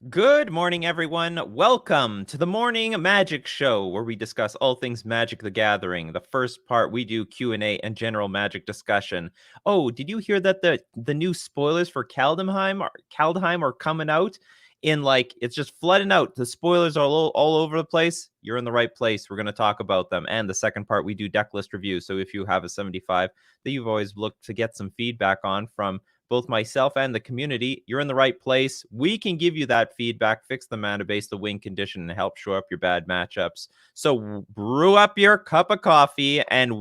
Good morning, everyone. Welcome to the Morning Magic Show, where we discuss all things Magic the Gathering. The first part, we do Q&A and general Magic discussion. Oh, did you hear that the new spoilers for Kaldheim are coming out? It's just flooding out. The spoilers are all over the place. You're in the right place. We're going to talk about them. And the second part, we do Decklist review. So if you have a 75 that you've always looked to get some feedback on from both myself and the community, you're in the right place. We can give you that feedback, fix the mana base, the win condition, and help show up your bad matchups. So brew up your cup of coffee and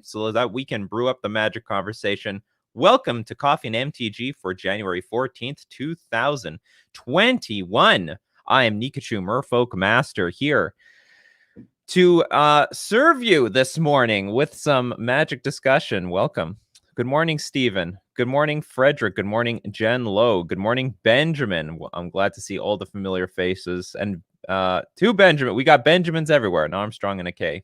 so that we can brew up the Magic conversation. Welcome to Coffee and MTG for January 14th, 2021. I am Nikachu, Merfolk Master, here to serve you this morning with some Magic discussion. Welcome. Good morning, Stephen. Good morning, Frederick. Good morning, Jen Lowe. Good morning, Benjamin. I'm glad to see all the familiar faces. And to Benjamin, we got Benjamins everywhere, an Armstrong and a K.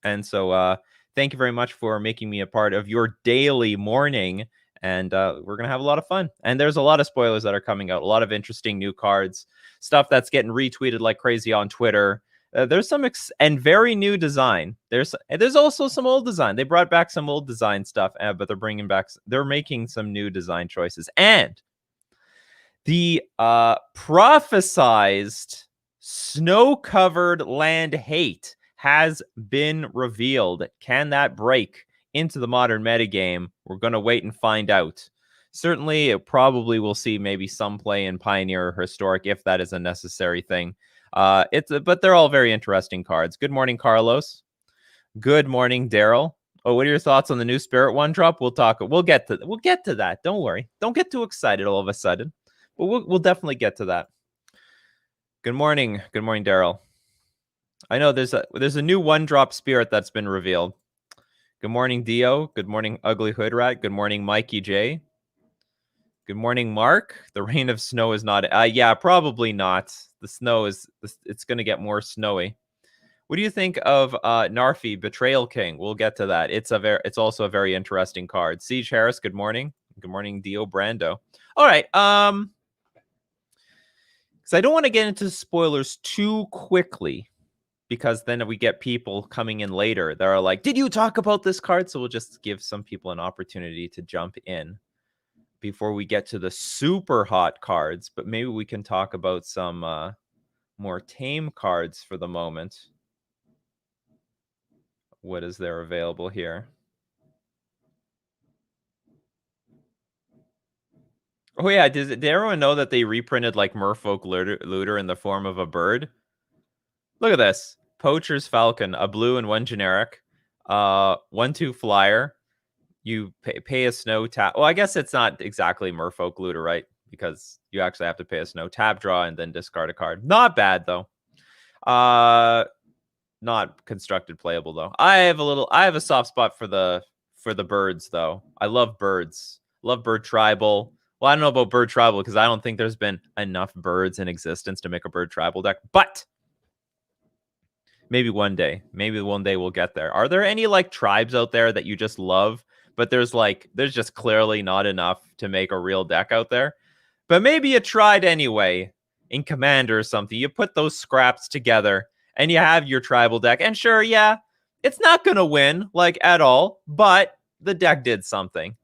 And so thank you very much for making me a part of your daily morning. And we're going to have a lot of fun. And there's a lot of spoilers that are coming out, a lot of interesting new cards, stuff that's getting retweeted like crazy on Twitter. There's some and very new design. There's also some old design. They brought back some old design stuff, but they're making some new design choices. And the prophesized snow-covered land hate has been revealed. Can that break into the modern metagame? We're going to wait and find out. Certainly, it probably will see maybe some play in Pioneer or Historic if that is a necessary thing. But they're all very interesting cards. Good morning, Carlos. Good morning, Daryl. Oh, what are your thoughts on the new Spirit One drop? We'll get to that. Don't worry. Don't get too excited all of a sudden. But we'll definitely get to that. Good morning. Good morning, Daryl. I know there's a new one drop Spirit that's been revealed. Good morning, Dio. Good morning, Ugly Hood Rat. Good morning, Mikey J. Good morning, Mark. The rain of snow is not. Yeah, probably not. The snow is. It's going to get more snowy. What do you think of Narfi, Betrayal King? We'll get to that. It's also a very interesting card. Siege Harris. Good morning. Good morning, Dio Brando. All right. Because I don't want to get into spoilers too quickly, because then we get people coming in later that are like, "Did you talk about this card?" So we'll just give some people an opportunity to jump in before we get to the super hot cards, but maybe we can talk about some more tame cards for the moment. What is there available here? Oh yeah, did everyone know that they reprinted like Merfolk Looter in the form of a bird? Look at this. Poacher's Falcon, a blue and one generic. 1/2 flyer. You pay a snow tap. Well, I guess it's not exactly Merfolk Looter, right? Because you actually have to pay a snow tap draw and then discard a card. Not bad though. Not constructed playable though. I have a soft spot for the birds though. I love birds. Love bird tribal. Well, I don't know about bird tribal because I don't think there's been enough birds in existence to make a bird tribal deck, but maybe one day we'll get there. Are there any like tribes out there that you just love, but there's just clearly not enough to make a real deck out there? But maybe you tried anyway in Commander or something. You put those scraps together and you have your tribal deck. And sure, yeah, it's not going to win like at all, but the deck did something.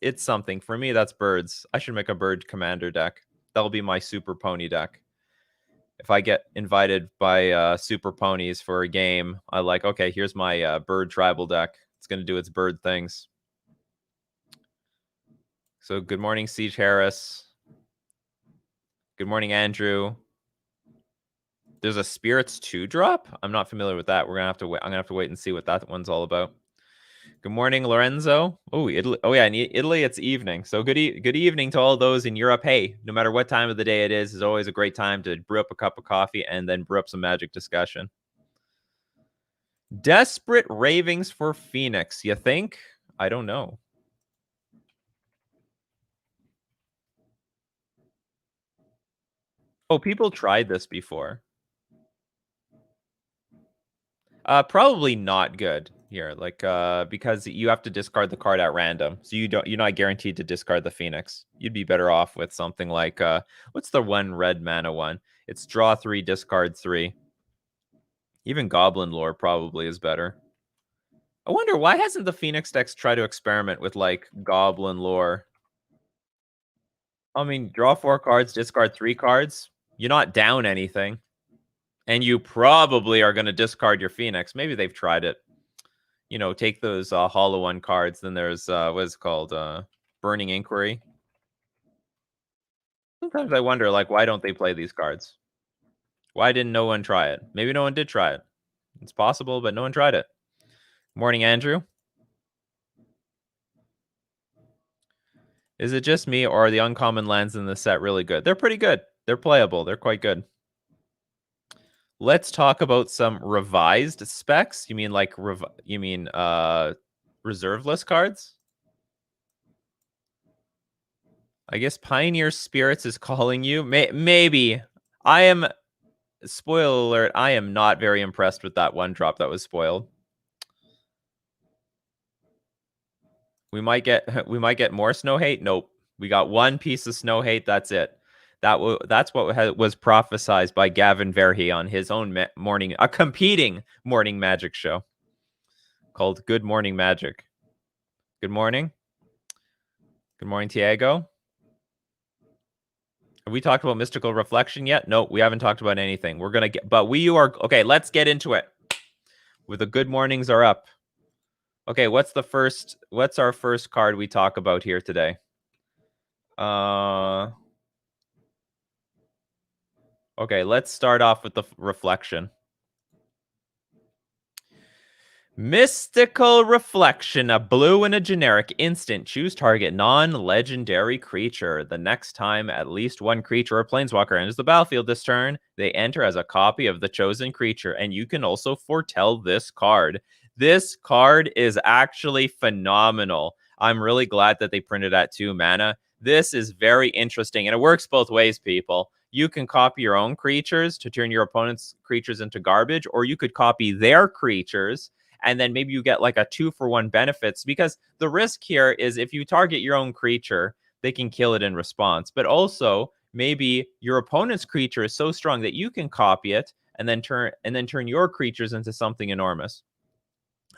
It's something. For me, that's birds. I should make a bird commander deck. That'll be my super pony deck. If I get invited by super ponies for a game, I like, okay, here's my bird tribal deck. It's going to do its bird things. So good morning, Siege Harris. Good morning, Andrew. There's a Spirits 2 drop? I'm not familiar with that. We're gonna have to wait. I'm gonna have to wait and see what that one's all about. Good morning, Lorenzo. Oh, Italy. Oh yeah, in Italy it's evening. So good evening to all those in Europe. Hey, no matter what time of the day it is always a great time to brew up a cup of coffee and then brew up some Magic discussion. Desperate ravings for Phoenix. You think? I don't know. Oh, people tried this before. Probably not good. here, like because you have to discard the card at random, so you're not guaranteed to discard the Phoenix. You'd be better off with something like what's the one red mana one? It's draw 3, discard 3. Even Goblin Lore probably is better. I wonder why hasn't the Phoenix decks tried to experiment with like Goblin Lore? I mean, draw 4 cards, discard 3 cards. You're not down anything. And you probably are going to discard your Phoenix. Maybe they've tried it. You know, take those Hollow One cards. Then there's, what is it called? Burning Inquiry. Sometimes I wonder, like, why don't they play these cards? Why didn't no one try it? Maybe no one did try it. It's possible, but no one tried it. Morning, Andrew. Is it just me, or are the uncommon lands in the set really good? They're pretty good. They're playable. They're quite good. Let's talk about some revised specs. You mean like reserve list cards? I guess Pioneer Spirits is calling you. Maybe. I am, spoiler alert, I am not very impressed with that one drop that was spoiled. We might get more Snow Hate. Nope. We got one piece of Snow Hate. That's it. That's what was prophesized by Gavin Verhey on his own competing morning magic show called Good Morning Magic. Good morning. Good morning, Tiago. Have we talked about Mystical Reflection yet? No, we haven't talked about anything. We're gonna get, but okay. Let's get into it. With the good mornings are up. Okay, what's our first card we talk about here today? Okay, let's start off with the Reflection. Mystical Reflection, a blue and a generic instant. Choose target non-legendary creature. The next time at least one creature or planeswalker enters the battlefield this turn, they enter as a copy of the chosen creature, and you can also foretell this card. This card is actually phenomenal. I'm really glad that they printed at 2 mana. This is very interesting, and it works both ways, people. You can copy your own creatures to turn your opponent's creatures into garbage, or you could copy their creatures, and then maybe you get like a 2-for-1 benefits, because the risk here is if you target your own creature, they can kill it in response. But also, maybe your opponent's creature is so strong that you can copy it and then turn your creatures into something enormous.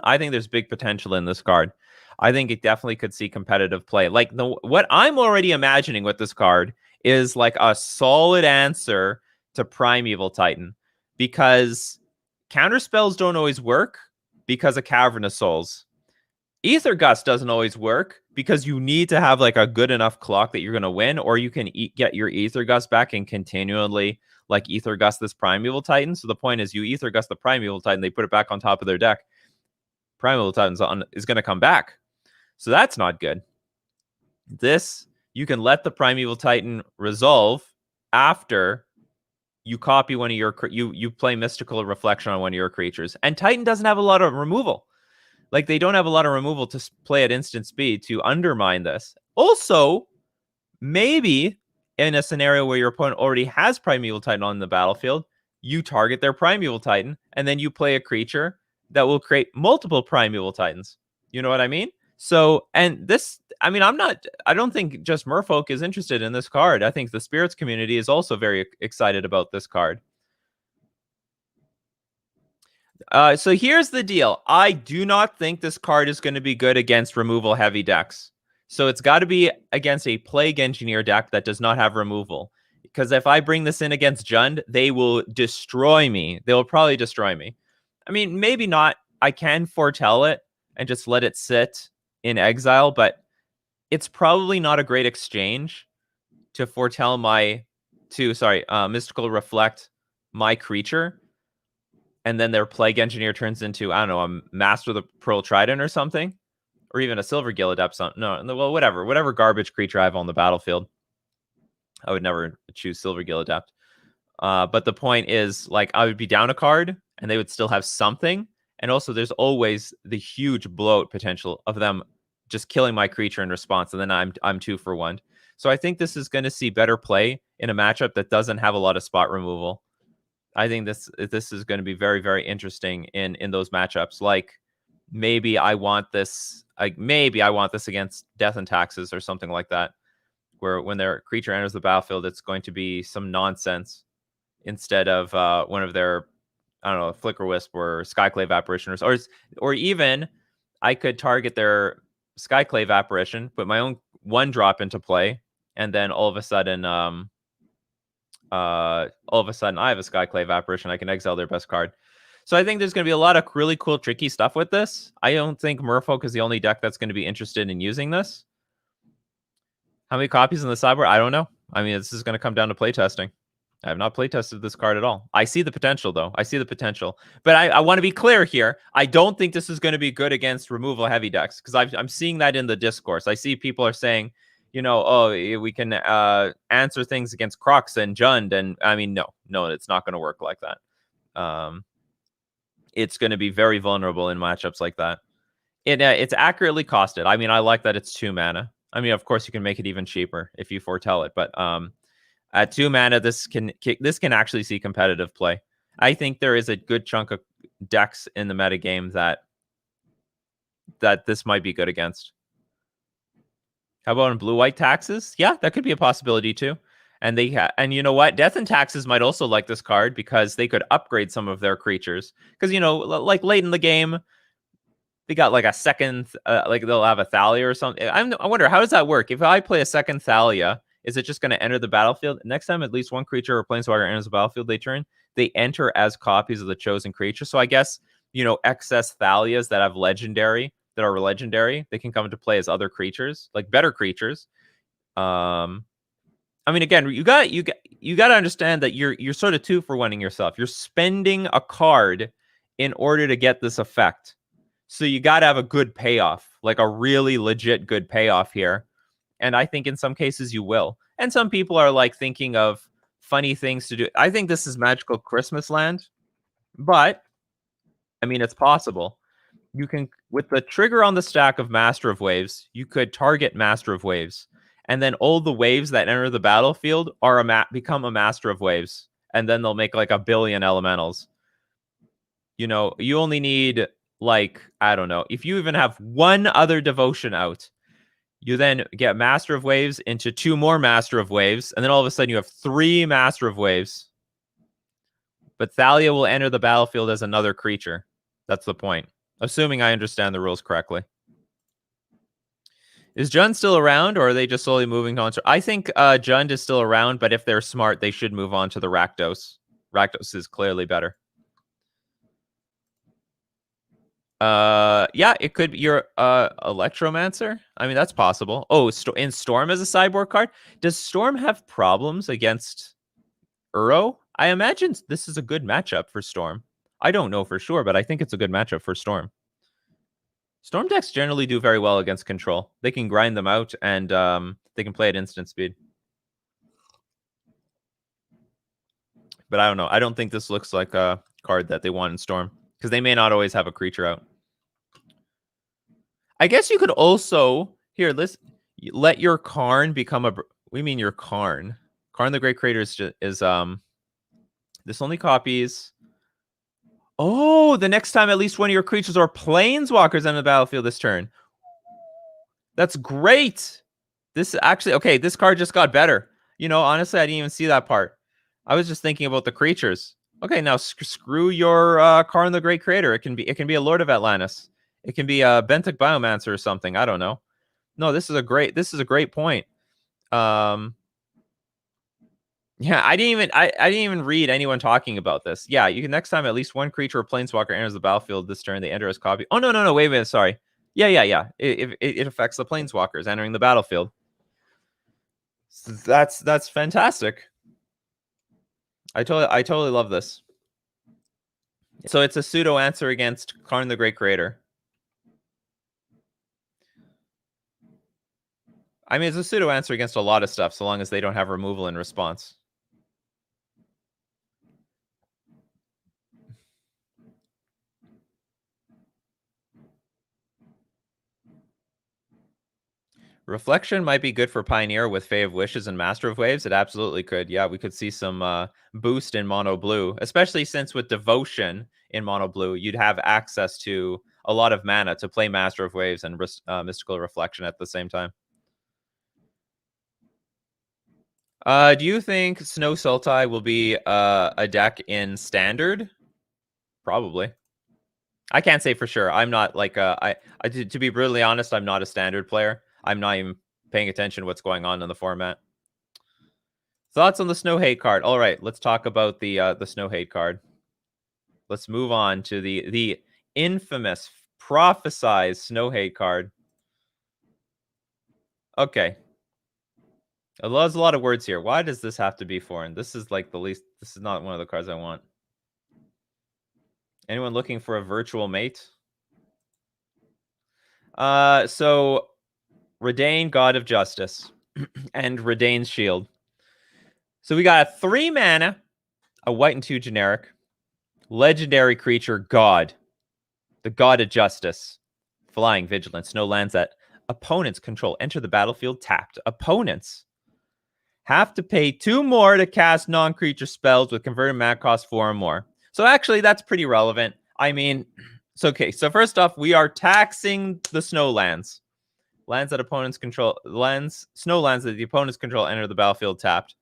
I think there's big potential in this card. I think it definitely could see competitive play. Like what I'm already imagining with this card is like a solid answer to Primeval Titan, because counter spells don't always work because of Cavernous Souls. Ether Gust doesn't always work because you need to have like a good enough clock that you're going to win, or you can get your Ether Gust back and continually like Ether Gust this Primeval Titan. So the point is you Ether Gust the Primeval Titan, they put it back on top of their deck. Primeval Titan is going to come back. So that's not good. This, you can let the Primeval Titan resolve after you copy one of your, you play Mystical Reflection on one of your creatures. And Titan doesn't have a lot of removal. Like, they don't have a lot of removal to play at instant speed to undermine this. Also, maybe in a scenario where your opponent already has Primeval Titan on the battlefield, you target their Primeval Titan, and then you play a creature that will create multiple Primeval Titans. You know what I mean? So, and this, I mean, I don't think just Merfolk is interested in this card. I think the Spirits community is also very excited about this card. So here's the deal. I do not think this card is going to be good against removal heavy decks. So it's got to be against a Plague Engineer deck that does not have removal. Because if I bring this in against Jund, they will destroy me. They will probably destroy me. I mean, maybe not. I can foretell it and just let it sit in exile, but it's probably not a great exchange to foretell Mystical Reflect my creature, and then their Plague Engineer turns into, I don't know, a Master of the Pearl Trident or something, or even a Silver Gill Adept. No, well, whatever garbage creature I have on the battlefield. I would never choose Silver Gill Adept. But the point is, like, I would be down a card, and they would still have something. And also, there's always the huge bloat potential of them just killing my creature in response, and then I'm 2-for-1. So I think this is going to see better play in a matchup that doesn't have a lot of spot removal. I think this is going to be very, very interesting in those matchups. Like maybe I want this. Maybe I want this against Death and Taxes or something like that, where when their creature enters the battlefield, it's going to be some nonsense instead of one of their, I don't know, Flicker Wisp or Skyclave Apparition, or even I could target their Skyclave Apparition, put my own 1-drop into play, and then all of a sudden I have a Skyclave Apparition. I can exile their best card. So I think there's going to be a lot of really cool, tricky stuff with this. I don't think Merfolk is the only deck that's going to be interested in using this. How many copies in the sideboard? I don't know. I mean, this is going to come down to playtesting. I have not playtested this card at all. I see the potential, though. I see the potential. But I want to be clear here. I don't think this is going to be good against removal heavy decks, because I'm seeing that in the discourse. I see people are saying, you know, oh, we can answer things against Crux and Jund. And I mean, no, it's not going to work like that. It's going to be very vulnerable in matchups like that. It's accurately costed. I mean, I like that it's 2 mana. I mean, of course, you can make it even cheaper if you foretell it, but at 2 mana, this can actually see competitive play. I think there is a good chunk of decks in the metagame that this might be good against. How about in blue-white Taxes? Yeah, that could be a possibility too. And and you know what? Death and Taxes might also like this card because they could upgrade some of their creatures. Because, you know, like late in the game, they got like a second, like they'll have a Thalia or something. I wonder, how does that work? If I play a second Thalia, is it just going to enter the battlefield? Next time at least one creature or planeswalker enters the battlefield they enter as copies of the chosen creature. So I guess, you know, excess Thalias that are legendary, they can come into play as other creatures, like better creatures. I mean, again, you got to understand that you're sort of 2-for-1ing yourself. You're spending a card in order to get this effect. So you got to have a good payoff, like a really legit good payoff here. And I think in some cases you will. And some people are like thinking of funny things to do. I think this is Magical Christmas Land, but I mean, it's possible. You can, with the trigger on the stack of Master of Waves, you could target Master of Waves. And then all the waves that enter the battlefield are become a Master of Waves. And then they'll make like 1 billion elementals. You know, you only need, like, I don't know, if you even have 1 other devotion out, you then get Master of Waves into 2 more Master of Waves, and then all of a sudden you have 3 Master of Waves. But Thalia will enter the battlefield as another creature. That's the point. Assuming I understand the rules correctly. Is Jund still around, or are they just slowly moving on to... I think Jund is still around, but if they're smart, they should move on to the Rakdos. Rakdos is clearly better. Yeah, it could be your Electromancer. I mean, that's possible. Oh, in Storm as a sideboard card. Does Storm have problems against Uro? I imagine this is a good matchup for Storm. I don't know for sure, but I think it's a good matchup for Storm. Storm decks generally do very well against control. They can grind them out, and they can play at instant speed. But I don't know. I don't think this looks like a card that they want in Storm, because they may not always have a creature out. I guess you could also... Here, let your Karn become a... We mean your Karn. Karn the Great Creator is this only copies... Oh, the next time at least one of your creatures or planeswalkers on the battlefield this turn. That's great. This actually... Okay, this card just got better. You know, honestly, I didn't even see that part. I was just thinking about the creatures. Okay, now screw your Karn the Great Creator. It can be a Lord of Atlantis. It can be a Benthic Biomancer or something. I don't know. No, this is a great point. Yeah, I didn't even read anyone talking about this. Yeah, you can next time at least one creature or planeswalker enters the battlefield this turn, they enter as copy. Oh no, wait a minute, sorry. Yeah. It affects the planeswalkers entering the battlefield. That's fantastic. I totally love this. So it's a pseudo answer against Karn the Great Creator. I mean, it's a pseudo answer against a lot of stuff, so long as they don't have removal in response. Reflection might be good for Pioneer with Fae of Wishes and Master of Waves. It absolutely could. Yeah, we could see some boost in mono blue, especially since with Devotion in mono blue, you'd have access to a lot of mana to play Master of Waves and Mystical Reflection at the same time. Do you think Snow Sultai will be a deck in Standard? Probably. I can't say for sure. I'm not like to be brutally honest, I'm not a Standard player. I'm not even paying attention to what's going on in the format. Thoughts on the Snow Hate card? All right, let's talk about the Snow Hate card. Let's move on to the infamous, prophesized Snow Hate card. Okay. There's a lot of words here. Why does this have to be foreign? This is like the least. This is not one of the cards I want. Anyone looking for a virtual mate? So Redain, God of Justice, and Redain's Shield. So we got a 3 mana, a white and 2 generic, legendary creature, God, the God of Justice, flying, vigilance, no lands that opponents control. Enter the battlefield tapped. Opponents have to pay 2 more to cast non-creature spells with converted mana cost 4 or more. So actually, that's pretty relevant. I mean, it's okay. So first off, we are taxing the snow lands. Lands that opponents control, snow lands that the opponents control enter the battlefield tapped.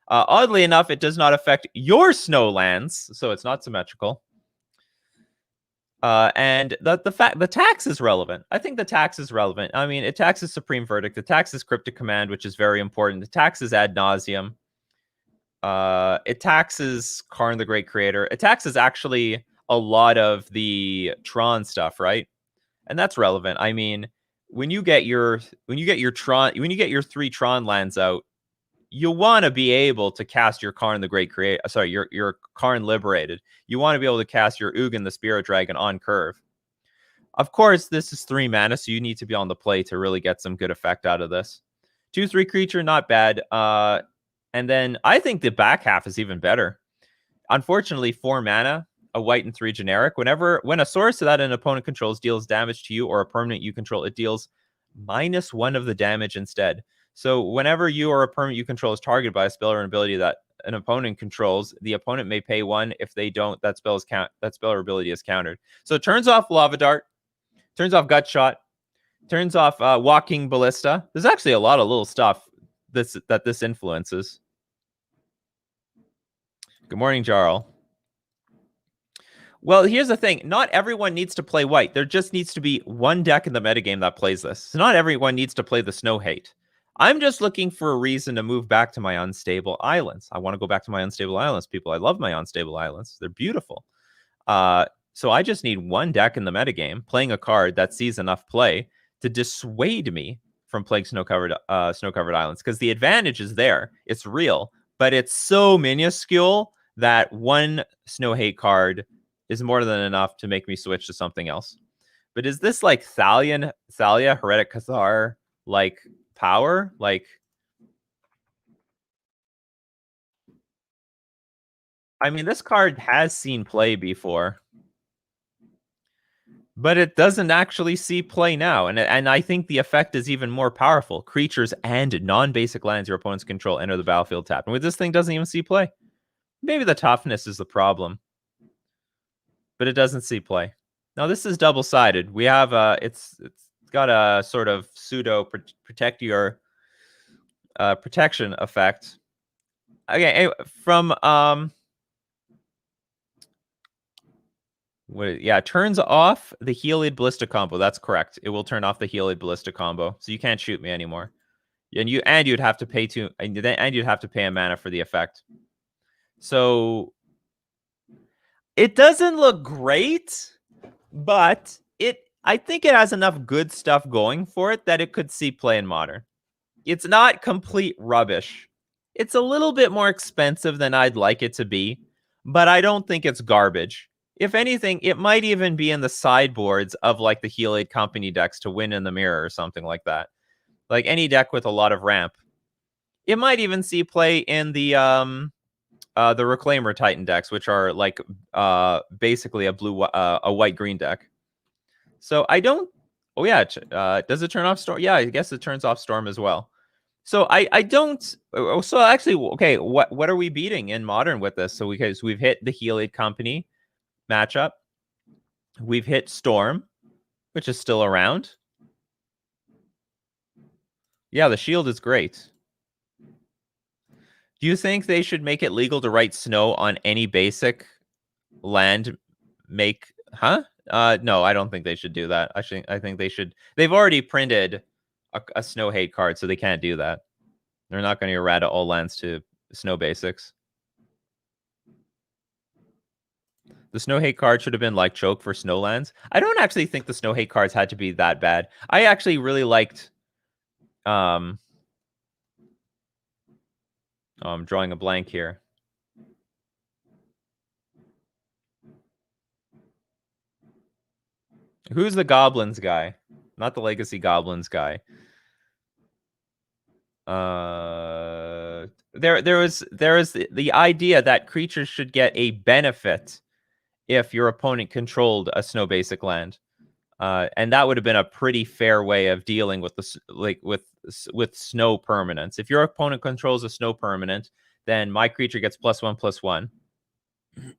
Oddly enough, it does not affect your snow lands, so it's not symmetrical. And the tax is relevant. I think the tax is relevant. I mean, it taxes Supreme Verdict. It taxes Cryptic Command, which is very important. It taxes Ad Nauseam. It taxes Karn the Great Creator. It taxes actually a lot of the Tron stuff, right? And that's relevant. I mean, when you get your 3 Tron lands out, you want to be able to cast your Karn the Great Creator. Sorry, your Karn Liberated. You want to be able to cast your Ugin the Spirit Dragon on curve. Of course, this is 3 mana, so you need to be on the play to really get some good effect out of this. 2/3 creature, not bad. And then I think the back half is even better. Unfortunately, 4 mana, a white and 3 generic. When a source that an opponent controls deals damage to you or a permanent you control, it deals -1 of the damage instead. So whenever you or a permanent you control is targeted by a spell or an ability that an opponent controls, the opponent may pay 1. If they don't, that spell or ability is countered. So it turns off Lava Dart, turns off Gut Shot, turns off Walking Ballista. There's actually a lot of little stuff that this influences. Good morning, Jarl. Well, here's the thing. Not everyone needs to play white. There just needs to be one deck in the metagame that plays this. So not everyone needs to play the Snow Hate. I'm just looking for a reason to move back to my Unstable Islands. I want to go back to my Unstable Islands, people. I love my Unstable Islands. They're beautiful. So I just need one deck in the metagame playing a card that sees enough play to dissuade me from playing snow-covered islands, because the advantage is there. It's real, but it's so minuscule that one Snow Hate card is more than enough to make me switch to something else. But is this like Thalia, Heretic Cathar, like power? Like, I mean, this card has seen play before, but it doesn't actually see play now. And I think the effect is even more powerful. Creatures and non-basic lands your opponents control enter the battlefield tapped. And with this thing, doesn't even see play. Maybe the toughness is the problem, but it doesn't see play. Now this is double-sided. We have it's got a sort of pseudo protect your protection effect. Okay, from turns off the Heliod Ballista combo. That's correct. It will turn off the Heliod Ballista combo, so you can't shoot me anymore. And you'd have to pay you'd have to pay a mana for the effect. So it doesn't look great, but I think it has enough good stuff going for it that it could see play in Modern. It's not complete rubbish. It's a little bit more expensive than I'd like it to be, but I don't think it's garbage. If anything, it might even be in the sideboards of like the Heliod Company decks to win in the mirror or something like that. Like any deck with a lot of ramp. It might even see play in the Reclaimer Titan decks, which are like basically a white-green deck. So I don't... Oh yeah, does it turn off Storm? Yeah, I guess it turns off Storm as well. So I don't... So actually, okay, what are we beating in Modern with this? So we've hit the Heliod Company matchup. We've hit Storm. which is still around. Yeah, the shield is great. Do you think they should make it legal to write snow on any basic land? No, I don't think they should do that. I think they should. They've already printed a snow hate card, so they can't do that. They're not going to errata all lands to snow basics. The snow hate card should have been like choke for snow lands. I don't actually think the snow hate cards had to be that bad. I actually really liked. Oh, I'm drawing a blank here. Who's the goblins guy? Not the legacy goblins guy. There was the idea that creatures should get a benefit if your opponent controlled a snow basic land, and that would have been a pretty fair way of dealing with with snow permanents. If your opponent controls a snow permanent, then my creature gets +1/+1. Do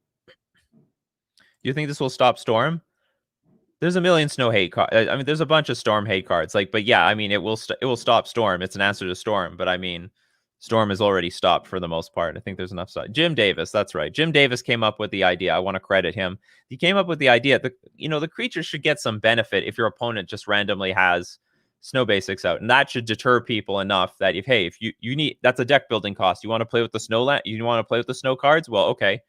you think this will stop Storm? There's a million snow hate cards. I mean, there's a bunch of Storm hate cards. But yeah, I mean, it will stop Storm. It's an answer to Storm. But I mean, Storm is already stopped for the most part. I think there's enough side. Jim Davis, that's right. Jim Davis came up with the idea. I want to credit him. He came up with the idea that the creature should get some benefit if your opponent just randomly has snow basics out, and that should deter people enough that if you need, that's a deck building cost. You want to play with the snow land. You want to play with the snow cards. Well, okay.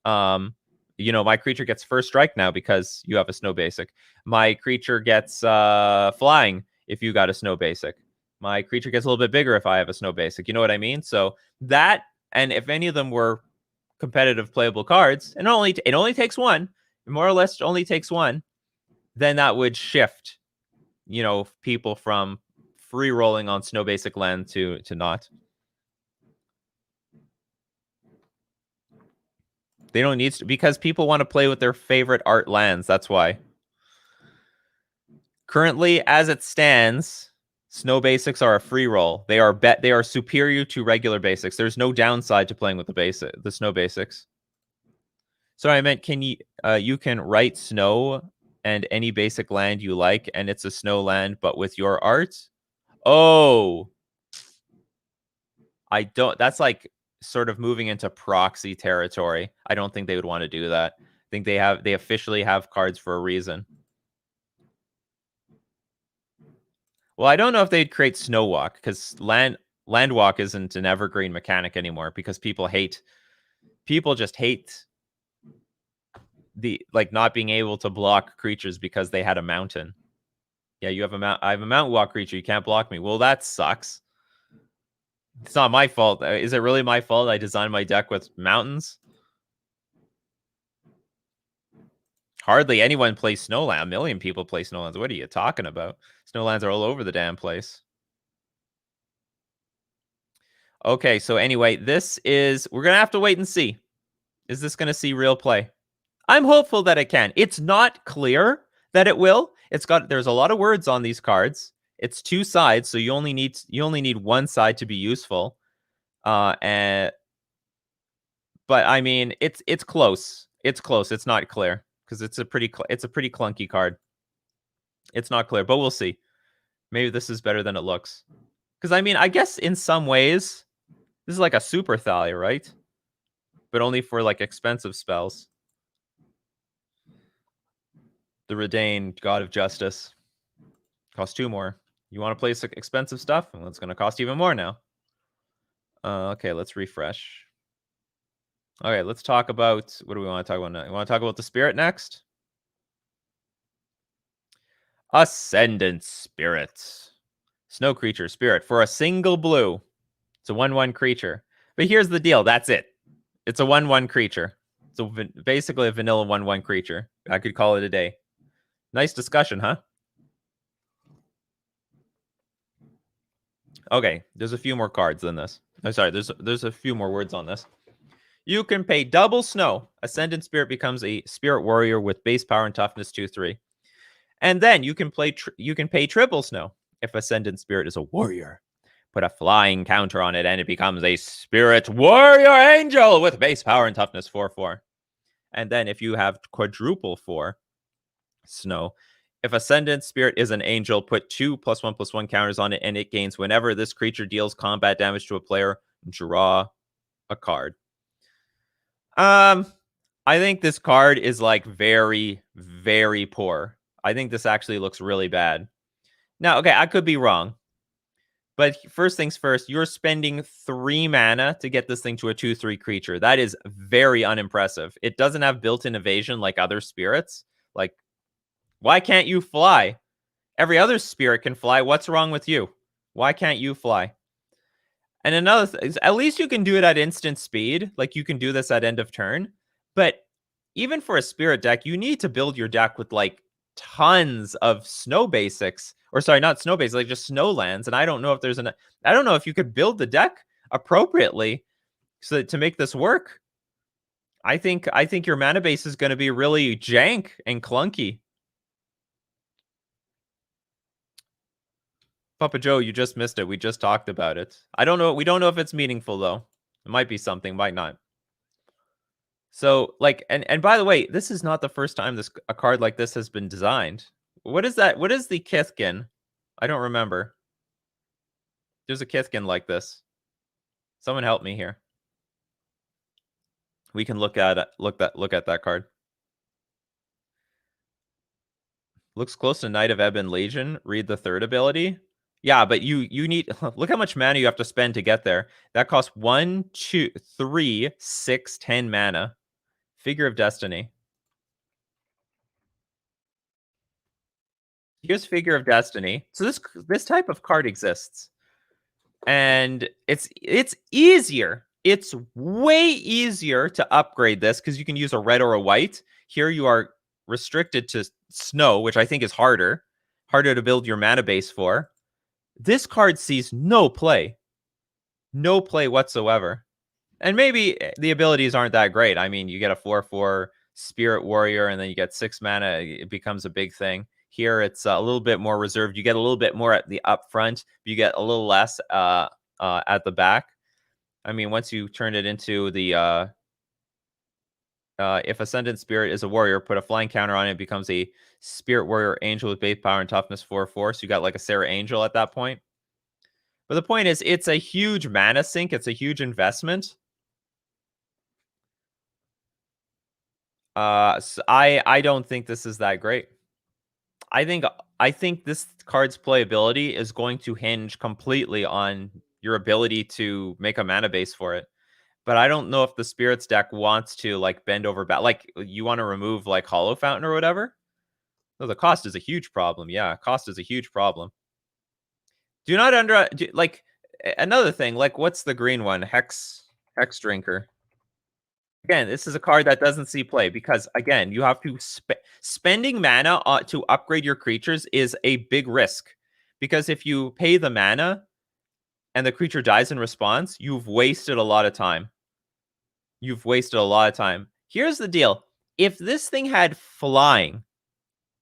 My creature gets first strike now because you have a snow basic. My creature gets flying if you got a snow basic. My creature gets a little bit bigger if I have a snow basic. You know what I mean? So that, and if any of them were competitive playable cards, and it only takes one, more or less only takes one, then that would shift, people from free rolling on snow basic land to not. They don't need to, because people want to play with their favorite art lands. That's why. Currently, as it stands, snow basics are a free roll. They are superior to regular basics. There's no downside to playing with the snow basics. Sorry, I meant you can write snow and any basic land you like, and it's a snow land, but with your art. Oh, I don't. That's like sort of moving into proxy territory. I don't think they would want to do that. I think they officially have cards for a reason. Well, I don't know if they'd create Snow Walk, because land walk isn't an evergreen mechanic anymore, because people just hate the not being able to block creatures because they had a mountain. Yeah, I have a mountain walk creature. You can't block me. Well, that sucks. It's not my fault. Is it really my fault I designed my deck with mountains? Hardly anyone plays Snowland. A million people play Snowlands. What are you talking about? Snowlands are all over the damn place. Okay, so anyway, we're going to have to wait and see. Is this going to see real play? I'm hopeful that it can. It's not clear that it will. There's a lot of words on these cards. It's two sides, so you only need one side to be useful. But I mean, it's close. It's close. It's not clear because it's a pretty clunky card. It's not clear, but we'll see. Maybe this is better than it looks. Because I mean, I guess in some ways, this is like a super Thalia, right? But only for expensive spells. The Redain, God of Justice. Costs 2 more. You want to play some expensive stuff? Well, it's going to cost even more now. Okay, let's refresh. Okay, let's talk about... What do we want to talk about now? You want to talk about the Spirit next? Ascendant Spirit. Snow creature, Spirit. For a single blue. It's a 1/1 creature. But here's the deal. That's it. It's a 1/1 creature. So basically a vanilla 1/1 creature. I could call it a day. Nice discussion, huh? Okay, there's a few more cards than this. Oh, sorry, there's a few more words on this. You can pay double snow. Ascendant Spirit becomes a Spirit Warrior with base power and toughness 2/3. And then you can pay triple snow if Ascendant Spirit is a warrior. Put a flying counter on it, and it becomes a Spirit Warrior Angel with base power and toughness 4/4. And then if you have quadruple 4 snow, If Ascendant Spirit is an angel, put 2 +1/+1 counters on it, and it gains whenever this creature deals combat damage to a player, draw a card. I think this card is like very, very poor. I think this actually looks really bad. Now, okay, I could be wrong. But first things first, you're spending 3 mana to get this thing to a 2/3 creature. That is very unimpressive. It doesn't have built-in evasion like other spirits. Like, why can't you fly? Every other spirit can fly. What's wrong with you? Why can't you fly? And another thing is, at least you can do it at instant speed. Like, you can do this at end of turn. But even for a spirit deck, you need to build your deck with, like, tons of snow basics. Or sorry, not snow basics, like just snow lands. And I don't know if there's I don't know if you could build the deck appropriately to make this work. I think your mana base is going to be really jank and clunky. Papa Joe, you just missed it. We just talked about it. I don't know. We don't know if it's meaningful though. It might be something, might not. So, like, and by the way, this is not the first time a card like this has been designed. What is that? What is the Kithkin? I don't remember. There's a Kithkin like this. Someone help me here. We can look at that card. Looks close to Knight of Ebon Legion. Read the third ability. Yeah, but you need look how much mana you have to spend to get there. That costs 1, 2, 3, 6, 10 mana. Figure of Destiny. Here's Figure of Destiny. So this type of card exists. And it's easier. It's way easier to upgrade this because you can use a red or a white. Here you are restricted to snow, which I think is harder to build your mana base for. This card sees no play whatsoever. And maybe the abilities aren't that great. I mean, you get a 4/4 Spirit Warrior, and then you get 6 mana. It becomes a big thing. Here, it's a little bit more reserved. You get a little bit more at the up front. You get a little less at the back. I mean, once you turn it into the if Ascendant Spirit is a warrior, put a flying counter on it. It becomes a Spirit Warrior Angel with base power and toughness 4/4. So you got like a Sarah Angel at that point. But the point is, it's a huge mana sink. It's a huge investment. So I don't think this is that great. I think this card's playability is going to hinge completely on your ability to make a mana base for it. But I don't know if the Spirits deck wants to like bend over back. Like you want to remove like Hollow Fountain or whatever. No, the cost is a huge problem. Yeah, cost is a huge problem. Do not like another thing. Like what's the green one? Hex Drinker. Again, this is a card that doesn't see play because, again, you have to spending mana to upgrade your creatures is a big risk. Because if you pay the mana and the creature dies in response, you've wasted a lot of time. You've wasted a lot of time. Here's the deal. If this thing had flying,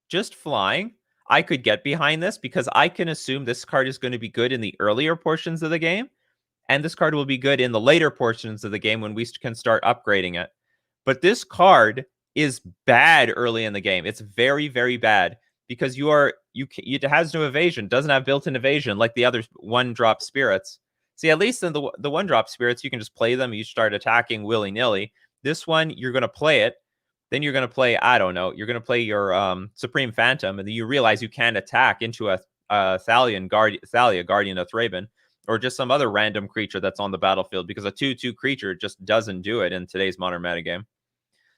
just flying, I could get behind this because I can assume this card is going to be good in the earlier portions of the game. And this card will be good in the later portions of the game when we can start upgrading it. But this card is bad early in the game. It's very, very bad because it has no evasion, doesn't have built-in evasion like the other one-drop spirits. See, at least in the one-drop spirits, you can just play them. You start attacking willy-nilly. This one, you're going to play it. Then you're going to play, I don't know, you're going to play your Supreme Phantom, and then you realize you can't attack into a Thalia, Guardian of Thraben, or just some other random creature that's on the battlefield, because a 2/2 creature just doesn't do it in today's modern metagame.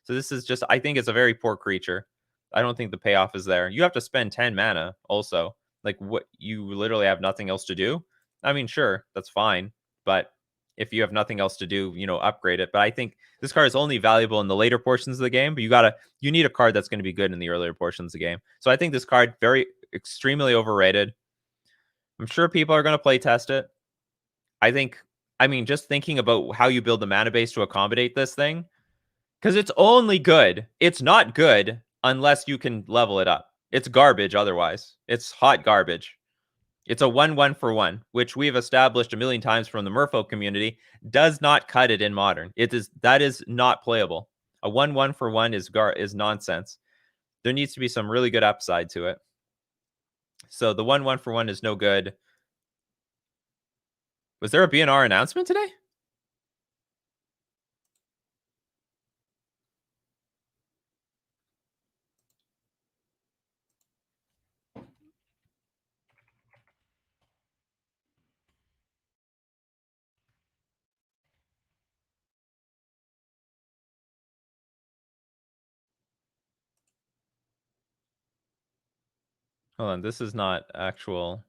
So this is just, I think it's a very poor creature. I don't think the payoff is there. You have to spend 10 mana also. Like, what, you literally have nothing else to do? I mean, sure, that's fine. But if you have nothing else to do, upgrade it. But I think this card is only valuable in the later portions of the game, but you need a card that's going to be good in the earlier portions of the game. So I think this card, extremely overrated. I'm sure people are going to play test it. I mean, just thinking about how you build the mana base to accommodate this thing, because it's only good. It's not good unless you can level it up. It's garbage otherwise. It's hot garbage. It's a 1/1 for 1, which we've established a million times from the Merfolk community, does not cut it in Modern. That is not playable. A 1/1 for 1 is nonsense. There needs to be some really good upside to it. So the 1/1 for 1 is no good. Was there a BNR announcement today? Hold on, this is not actual.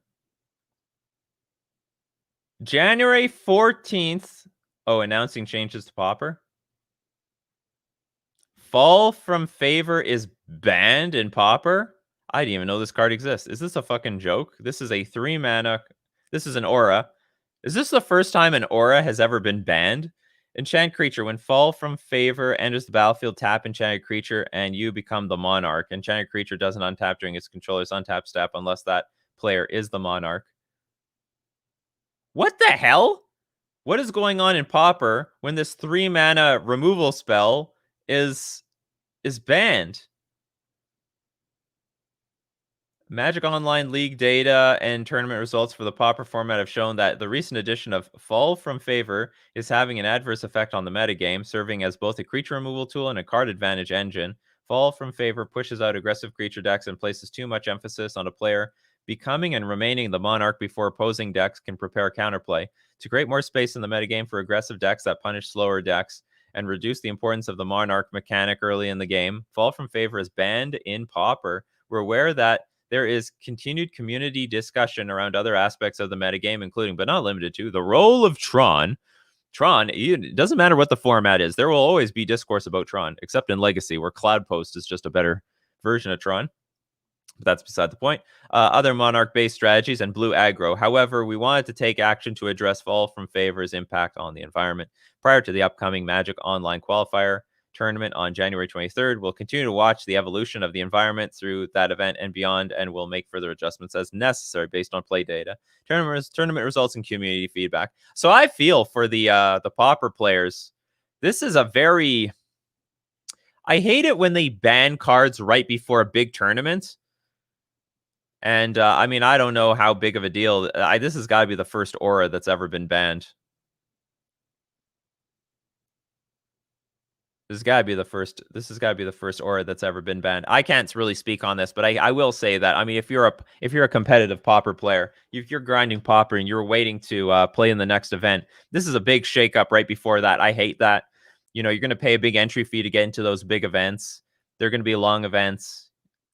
January 14th. Oh, announcing changes to Pauper. Fall from Favor is banned in Pauper? I didn't even know this card exists. Is this a fucking joke? This is a 3 mana. This is an aura. Is this the first time an aura has ever been banned? Enchant creature. When Fall from Favor enters the battlefield, tap enchanted creature, and you become the monarch. Enchanted creature doesn't untap during its controller's untap step unless that player is the monarch. What the hell? What is going on in Pauper when this 3 mana removal spell is banned? Magic Online League data and tournament results for the Pauper format have shown that the recent addition of Fall from Favor is having an adverse effect on the metagame, serving as both a creature removal tool and a card advantage engine. Fall from Favor pushes out aggressive creature decks and places too much emphasis on a player becoming and remaining the monarch before opposing decks can prepare counterplay. To create more space in the metagame for aggressive decks that punish slower decks and reduce the importance of the monarch mechanic early in the game, Fall from Favor is banned in Pauper. We're aware that there is continued community discussion around other aspects of the metagame, including, but not limited to, the role of Tron. Tron, it doesn't matter what the format is. There will always be discourse about Tron, except in Legacy, where Cloud Post is just a better version of Tron. But that's beside the point. Other Monarch-based strategies and blue aggro. However, we wanted to take action to address Fall from Favor's impact on the environment. Prior to the upcoming Magic Online Qualifier tournament on January 23rd, we'll continue to watch the evolution of the environment through that event and beyond, and we'll make further adjustments as necessary based on play data, tournament results, and community feedback. So I feel for the Pauper players, this is a very... I hate it when they ban cards right before a big tournament. And I mean, I don't know how big of a deal. This has got to be the first aura that's ever been banned. This has got to be the first. This has got to be the first aura that's ever been banned. I can't really speak on this, but I will say that, I mean, if you're a competitive Pauper player, if you're grinding Pauper and you're waiting to play in the next event, this is a big shakeup right before that. I hate that. You know, you're going to pay a big entry fee to get into those big events. They're going to be long events,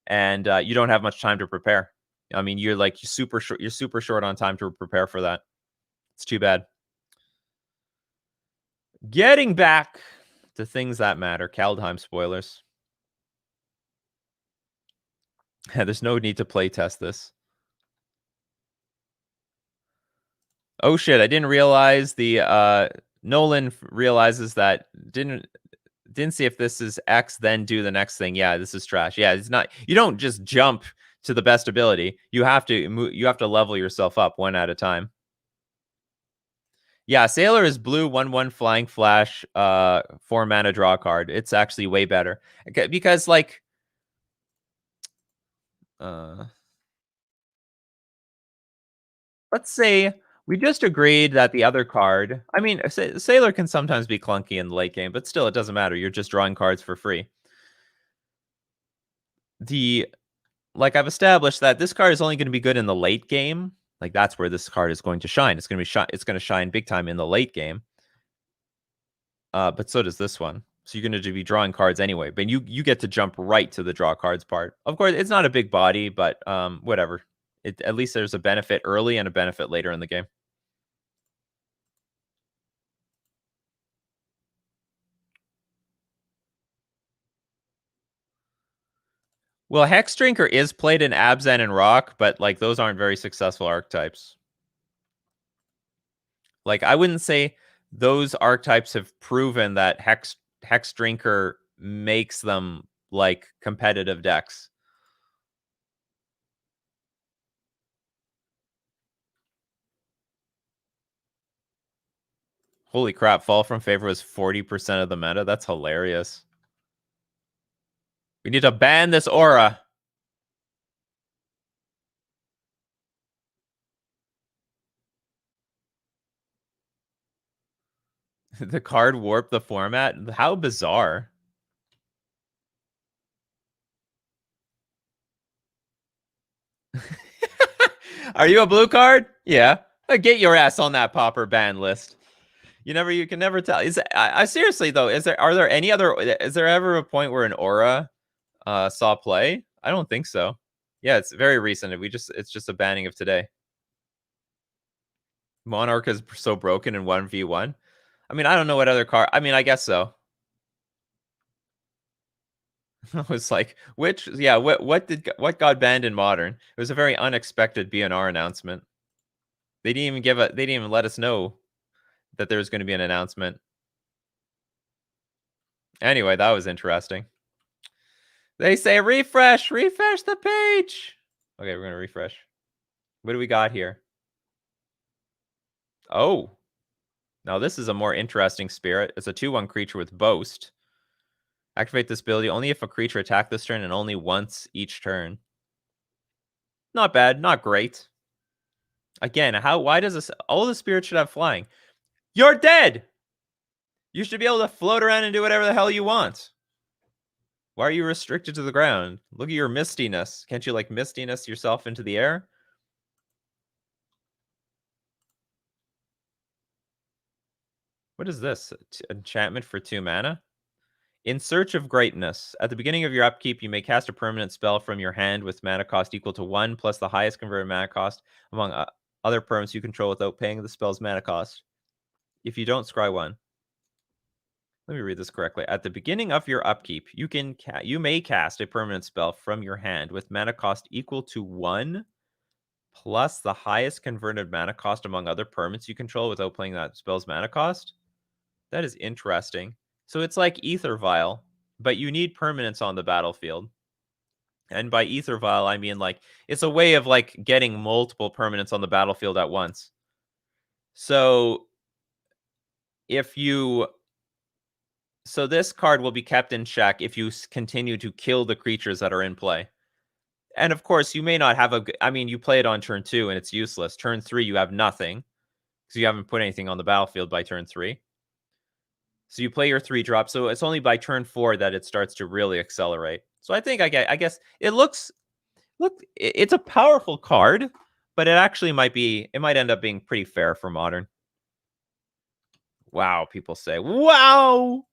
and you don't have much time to prepare. I mean, you're super short. You're super short on time to prepare for that. It's too bad. Getting back to things that matter. Kaldheim spoilers. There's no need to play test this. Oh shit! I didn't realize the Nolan realizes that didn't see if this is X, then do the next thing. Yeah, this is trash. Yeah, it's not. You don't just jump to the best ability. You have to level yourself up one at a time. Yeah, Sailor is blue, 1/1 flying flash, 4 mana draw card. It's actually way better. Because like let's say we just agreed that the other card, I mean, Sailor can sometimes be clunky in the late game, but still it doesn't matter. You're just drawing cards for free. Like I've established that this card is only going to be good in the late game. Like that's where this card is going to shine. It's going to shine big time in the late game. But so does this one. So you're going to be drawing cards anyway. But you get to jump right to the draw cards part. Of course, it's not a big body, but whatever. At least there's a benefit early and a benefit later in the game. Well, Hex Drinker is played in Abzan and Rock, but like those aren't very successful archetypes. Like I wouldn't say those archetypes have proven that Hex Drinker makes them like competitive decks. Holy crap, Fall from Favor was 40% of the meta. That's hilarious. We need to ban this aura. The card warped the format? How bizarre. Are you a blue card? Yeah. Get your ass on that pauper ban list. You can never tell. I seriously though, are there any other, is there ever a point where an aura saw play? I don't think so. Yeah, it's very recent. It's just a banning of today. Monarch is so broken in 1v1. I mean, I don't know what other card. I mean, I guess so. I was like, what got banned in modern? It was a very unexpected BNR announcement. They didn't even let us know that there was going to be an announcement. Anyway, that was interesting. They say refresh the page. Okay, we're going to refresh. What do we got here? Oh, now this is a more interesting spirit. It's a 2/1 creature with boast. Activate this ability only if a creature attacked this turn and only once each turn. Not bad, not great. Again, why does this, all the spirits should have flying? You're dead! You should be able to float around and do whatever the hell you want. Why are you restricted to the ground? Look at your mistiness. Can't you, like, mistiness yourself into the air? What is this? Enchantment for 2 mana? In Search of Greatness. At the beginning of your upkeep, you may cast a permanent spell from your hand with mana cost equal to 1 plus the highest converted mana cost among other permanents you control without paying the spell's mana cost. If you don't, scry 1. Let me read this correctly. At the beginning of your upkeep, you may cast a permanent spell from your hand with mana cost equal to 1 plus the highest converted mana cost among other permanents you control without paying that spell's mana cost. That is interesting. So it's like Ether Vial, but you need permanents on the battlefield. And by Ether Vial, I mean, like, it's a way of, like, getting multiple permanents on the battlefield at once. So so this card will be kept in check if you continue to kill the creatures that are in play. And of course, you may not have I mean, you play it on turn 2 and it's useless. Turn 3, you have nothing because you haven't put anything on the battlefield by turn 3. So you play your 3-drop. So it's only by turn 4 that it starts to really accelerate. So I think I guess it's a powerful card, but it actually might end up being pretty fair for modern. Wow, people say. Wow.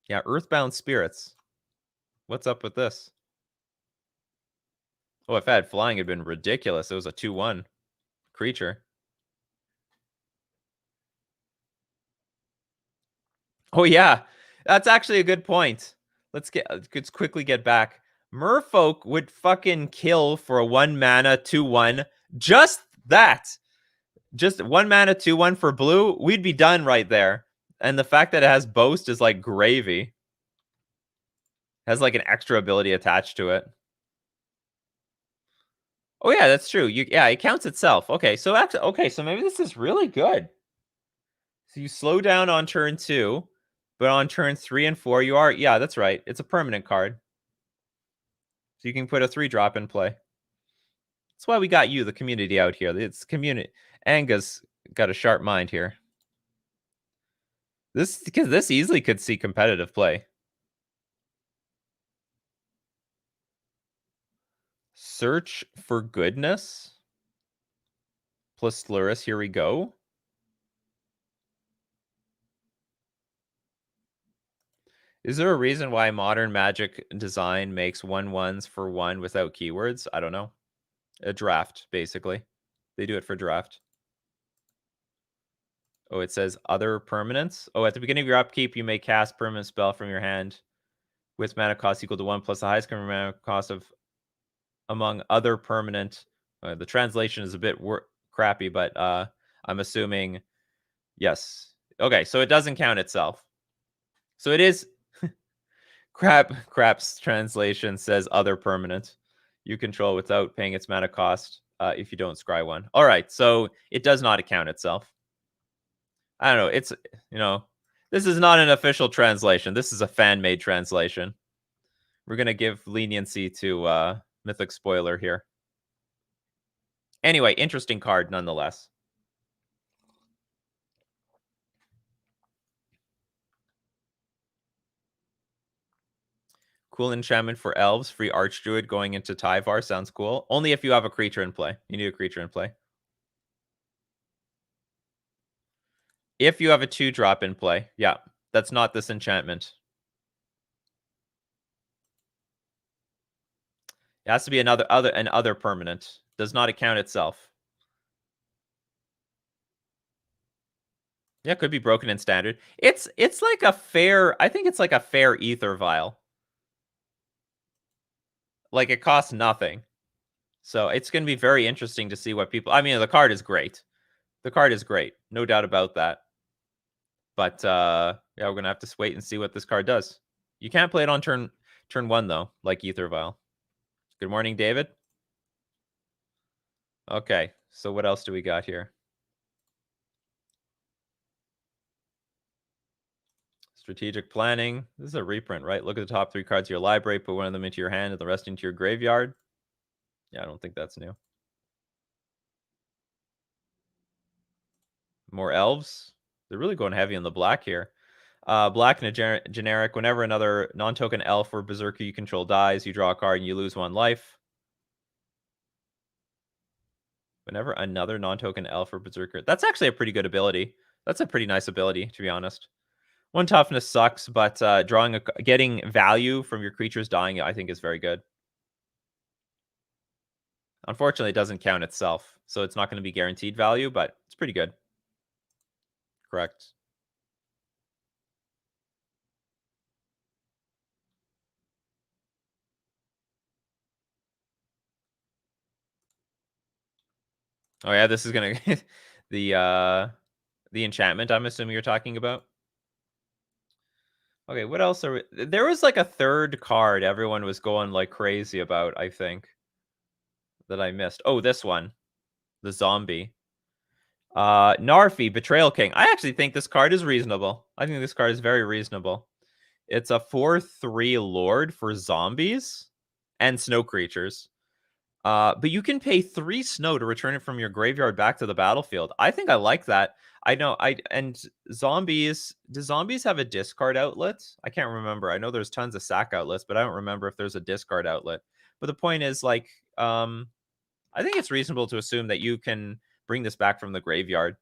Yeah, Earthbound Spirits. What's up with this? Oh, if I had flying, it'd been ridiculous. It was a 2/1 creature. Oh yeah, that's actually a good point. Let's quickly get back. Merfolk would fucking kill for a 1 mana 2/1. Just that. Just 1 mana 2/1 for blue. We'd be done right there. And the fact that it has boast is like gravy. Has like an extra ability attached to it. Oh yeah, that's true. Yeah, it counts itself. Okay, so so maybe this is really good. So you slow down on turn 2, but on turn 3 and 4 yeah, that's right. It's a permanent card. So you can put a 3-drop in play. That's why we got you, the community, out here. It's community. Anga's got a sharp mind here. Because this easily could see competitive play. Search for Goodness plus Luris. Here we go. Is there a reason why modern Magic design makes 1/1s for 1 without keywords? I don't know. A draft, basically. They do it for draft. Oh, it says other permanents. Oh, at the beginning of your upkeep, you may cast permanent spell from your hand with mana cost equal to 1 plus the highest mana cost of among other permanent. The translation is a bit crappy, but I'm assuming yes. Okay, so it doesn't count itself. So it is Crap's translation says other permanent you control without paying its mana cost if you don't scry 1. All right, so it does not account itself. I don't know. It's, this is not an official translation. This is a fan-made translation. We're going to give leniency to Mythic Spoiler here. Anyway, interesting card nonetheless. Cool enchantment for elves. Free Archdruid going into Tyvar. Sounds cool. Only if you have a creature in play. You need a creature in play. If you have a 2-drop in play. Yeah. That's not this enchantment. It has to be an other permanent. Does not account itself. Yeah, could be broken in standard. It's like a fair. I think it's like a fair ether vial. Like it costs nothing. So it's going to be very interesting to see what people. I mean, the card is great. The card is great, no doubt about that. But yeah, we're gonna have to wait and see what this card does. You can't play it on turn 1 though, like Ether Vial. Good morning, David. Okay, so what else do we got here? Strategic planning. This is a reprint, right? Look at the top 3 cards of your library, put one of them into your hand and the rest into your graveyard. Yeah, I don't think that's new. More elves. They're really going heavy on the black here. Black and a generic. Whenever another non-token elf or berserker you control dies, you draw a card and you lose 1 life. Whenever another non-token elf or berserker. That's actually a pretty good ability. That's a pretty nice ability, to be honest. 1 toughness sucks, but getting value from your creatures dying, I think, is very good. Unfortunately, it doesn't count itself, so it's not going to be guaranteed value, but it's pretty good. Correct. Oh yeah, this is gonna the enchantment. I'm assuming you're talking about. Okay, what else are we... There was like a 3rd card everyone was going like crazy about, I think, that I missed. Oh, this one, the zombie. Narfi, Betrayal King. I actually think this card is reasonable. I think this card is very reasonable. It's a 4/3 Lord for zombies and snow creatures. But you can pay 3 snow to return it from your graveyard back to the battlefield. I think I like that. I know and zombies. Do zombies have a discard outlet? I can't remember. I know there's tons of sack outlets, but I don't remember if there's a discard outlet. But the point is, like, I think it's reasonable to assume that you can bring this back from the graveyard.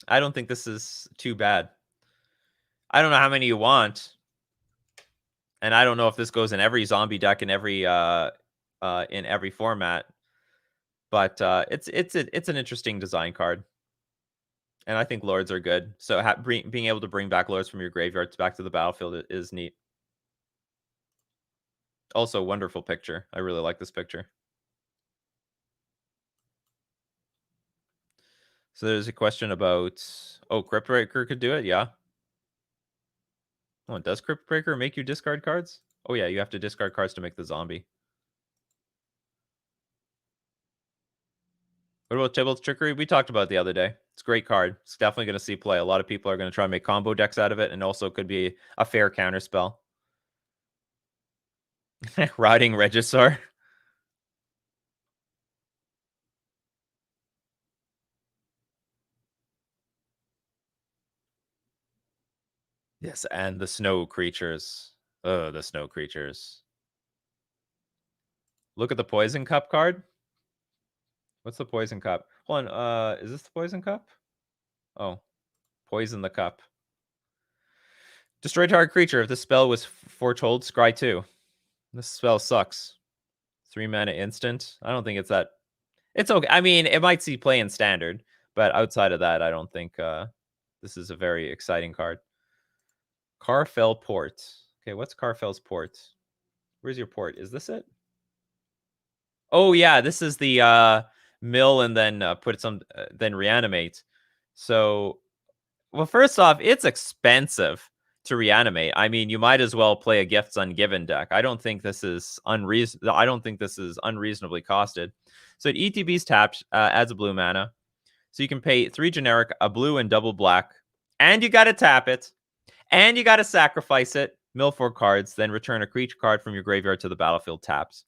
I don't think this is too bad. I don't know how many you want, and I don't know if this goes in every zombie deck in every format. But it's an interesting design card, and I think lords are good. So being able to bring back lords from your graveyards back to the battlefield is neat. Also, wonderful picture. I really like this picture. So there's a question about, oh, Crypt Breaker could do it, yeah. Oh, does Crypt Breaker make you discard cards? Oh yeah, you have to discard cards to make the zombie. What about Tybalt's Trickery? We talked about it the other day. It's a great card. It's definitely going to see play. A lot of people are going to try and make combo decks out of it, and also could be a fair counter spell. Riding Regisaur. Yes, and the snow creatures. Oh, the snow creatures. Look at the Poison Cup card. What's the Poison Cup? Hold on, is this the Poison Cup? Oh, poison the cup. Destroy target creature. If this spell was foretold, scry 2. This spell sucks. 3 mana instant. I don't think it's that. It's okay. I mean, it might see play in standard, but outside of that, I don't think this is a very exciting card. Carfell Port. Okay, what's Carfell's Port? Where's your port? Is this it? Oh yeah, this is the mill and then put some then reanimate. So, well, first off, it's expensive to reanimate. I mean, you might as well play a Gifts Ungiven deck. I don't think this is unreasonably costed. So it ETB's tapped, adds a blue mana. So you can pay 3 generic, a blue and double black, and you got to tap it, and you got to sacrifice it, mill 4 cards, then return a creature card from your graveyard to the battlefield taps.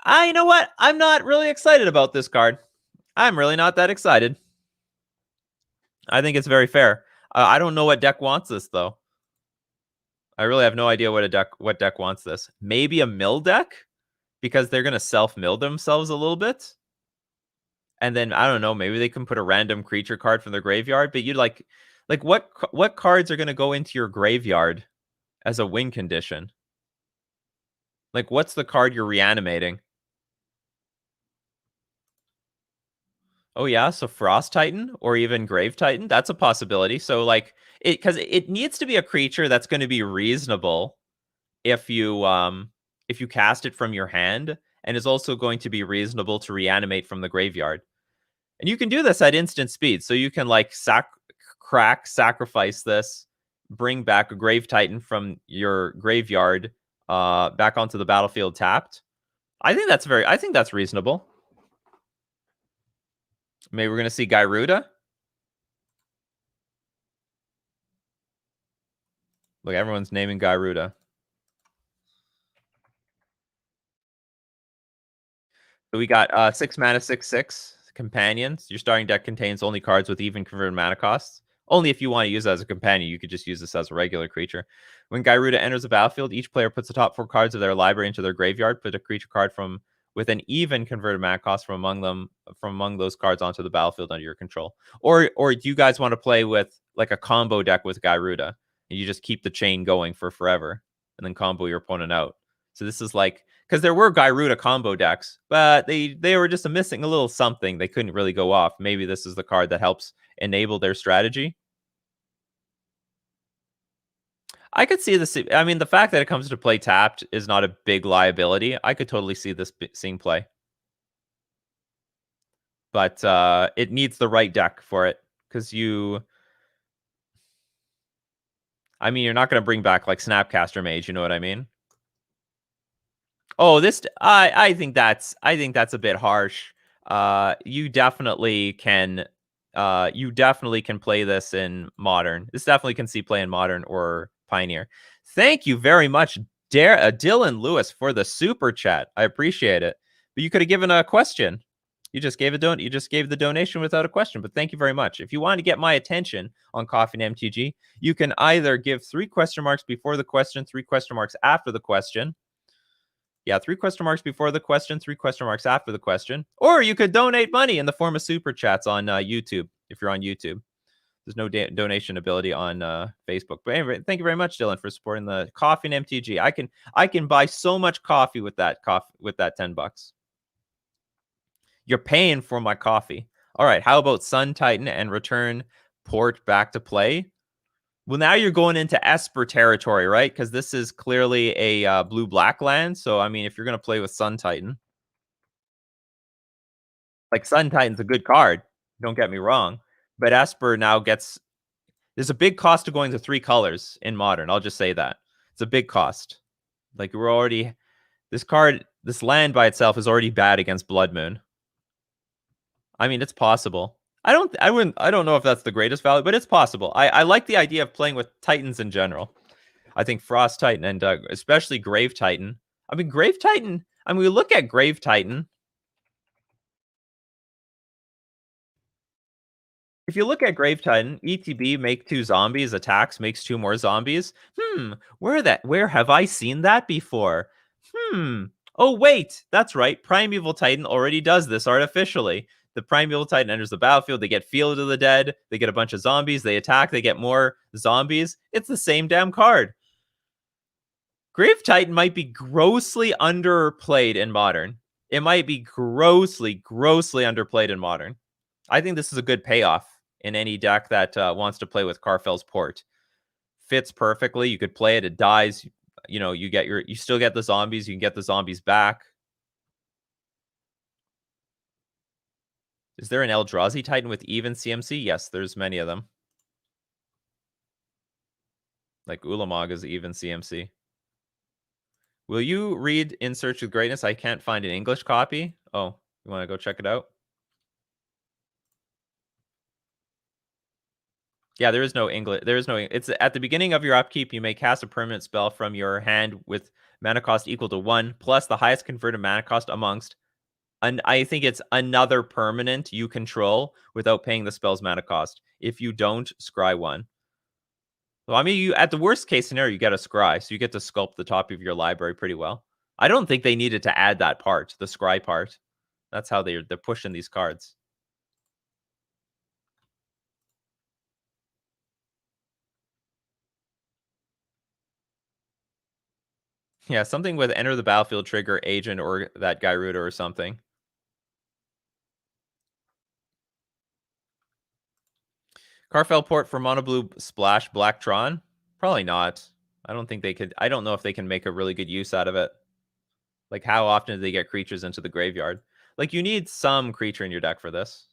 You know what? I'm not really excited about this card. I'm really not that excited. I think it's very fair. I don't know what deck wants this though. I really have no idea what deck wants this. Maybe a mill deck because they're gonna self-mill themselves a little bit. And then I don't know, maybe they can put a random creature card from their graveyard. But you'd like what cards are gonna go into your graveyard as a win condition? Like what's the card you're reanimating? Oh yeah, so Frost Titan or even Grave Titan, that's a possibility. So like because it needs to be a creature that's going to be reasonable if you cast it from your hand, and is also going to be reasonable to reanimate from the graveyard. And you can do this at instant speed. So you can like sacrifice this, bring back a Grave Titan from your graveyard back onto the battlefield tapped. I think that's reasonable. Maybe we're gonna see Gyruda. Look, everyone's naming Gyruda. So we got 6 mana, 6/6 companions. Your starting deck contains only cards with even converted mana costs. Only if you want to use it as a companion, you could just use this as a regular creature. When Gyruda enters the battlefield, each player puts the top 4 cards of their library into their graveyard. Put a creature card from with an even converted mana cost from among those cards onto the battlefield under your control. Or do you guys want to play with like a combo deck with Gyruda and you just keep the chain going for forever and then combo your opponent out? So this is like because there were Gyruda combo decks, but they were just missing a little something. They couldn't really go off. Maybe this is the card that helps enable their strategy. I could see this. I mean, the fact that it comes to play tapped is not a big liability. I could totally see this seeing play, but it needs the right deck for it because I mean, you're not going to bring back like Snapcaster Mage. You know what I mean? Oh, I think that's a bit harsh. You definitely can play this in modern. This definitely can see play in modern or pioneer. Thank you very much, Dylan Lewis, for the super chat. I appreciate it. But you could have given a question. You just gave you just gave the donation without a question. But thank you very much. If you want to get my attention on Coffee and MTG, you can either give 3 question marks before the question, 3 question marks after the question. Yeah, 3 question marks before the question, 3 question marks after the question. Or you could donate money in the form of super chats on YouTube if you're on YouTube. There's no donation ability on Facebook. But anyway, thank you very much, Dylan, for supporting the Coffee and MTG. I can buy so much coffee with that $10. You're paying for my coffee. All right, how about Sun Titan and return port back to play? Well, now you're going into Esper territory, right? Because this is clearly a blue-black land. So, I mean, if you're going to play with Sun Titan, like Sun Titan's a good card. Don't get me wrong. But Esper now gets... There's a big cost to going to 3 colors in Modern. I'll just say that. It's a big cost. Like, we're already... This land by itself is already bad against Blood Moon. I mean, it's possible. I don't know if that's the greatest value, but it's possible. I like the idea of playing with Titans in general. I think Frost Titan and especially Grave Titan. I mean, Grave Titan. I mean, we look at Grave Titan. If you look at Grave Titan, ETB make 2 zombies, attacks makes 2 more zombies. Where have I seen that before? Oh wait, that's right. Primeval Titan already does this artificially. The Primeval Titan enters the battlefield, they get Field of the Dead, they get a bunch of zombies, they attack, they get more zombies. It's the same damn card. Grave Titan might be grossly underplayed in Modern. It might be grossly underplayed in Modern. I think this is a good payoff in any deck that wants to play with Karfel's Port. Fits perfectly. You could play it. It dies. You know, you still get the zombies. You can get the zombies back. Is there an Eldrazi Titan with even CMC? Yes, there's many of them. Like Ulamog is even CMC. Will you read In Search of Greatness? I can't find an English copy. Oh, you want to go check it out? Yeah, there is no English. It's at the beginning of your upkeep, you may cast a permanent spell from your hand with mana cost equal to 1, plus the highest converted mana cost amongst, and I think it's another permanent you control without paying the spell's mana cost. If you don't, scry 1. Well, I mean, you at the worst case scenario, you get a scry, so you get to sculpt the top of your library pretty well. I don't think they needed to add that part, the scry part. That's how they're pushing these cards. Yeah, something with enter the battlefield trigger, agent, or that Gyruda or something. Carfell port for mono blue splash Blacktron? Probably not. I don't think they could. I don't know if they can make a really good use out of it. Like, how often do they get creatures into the graveyard? Like, you need some creature in your deck for this.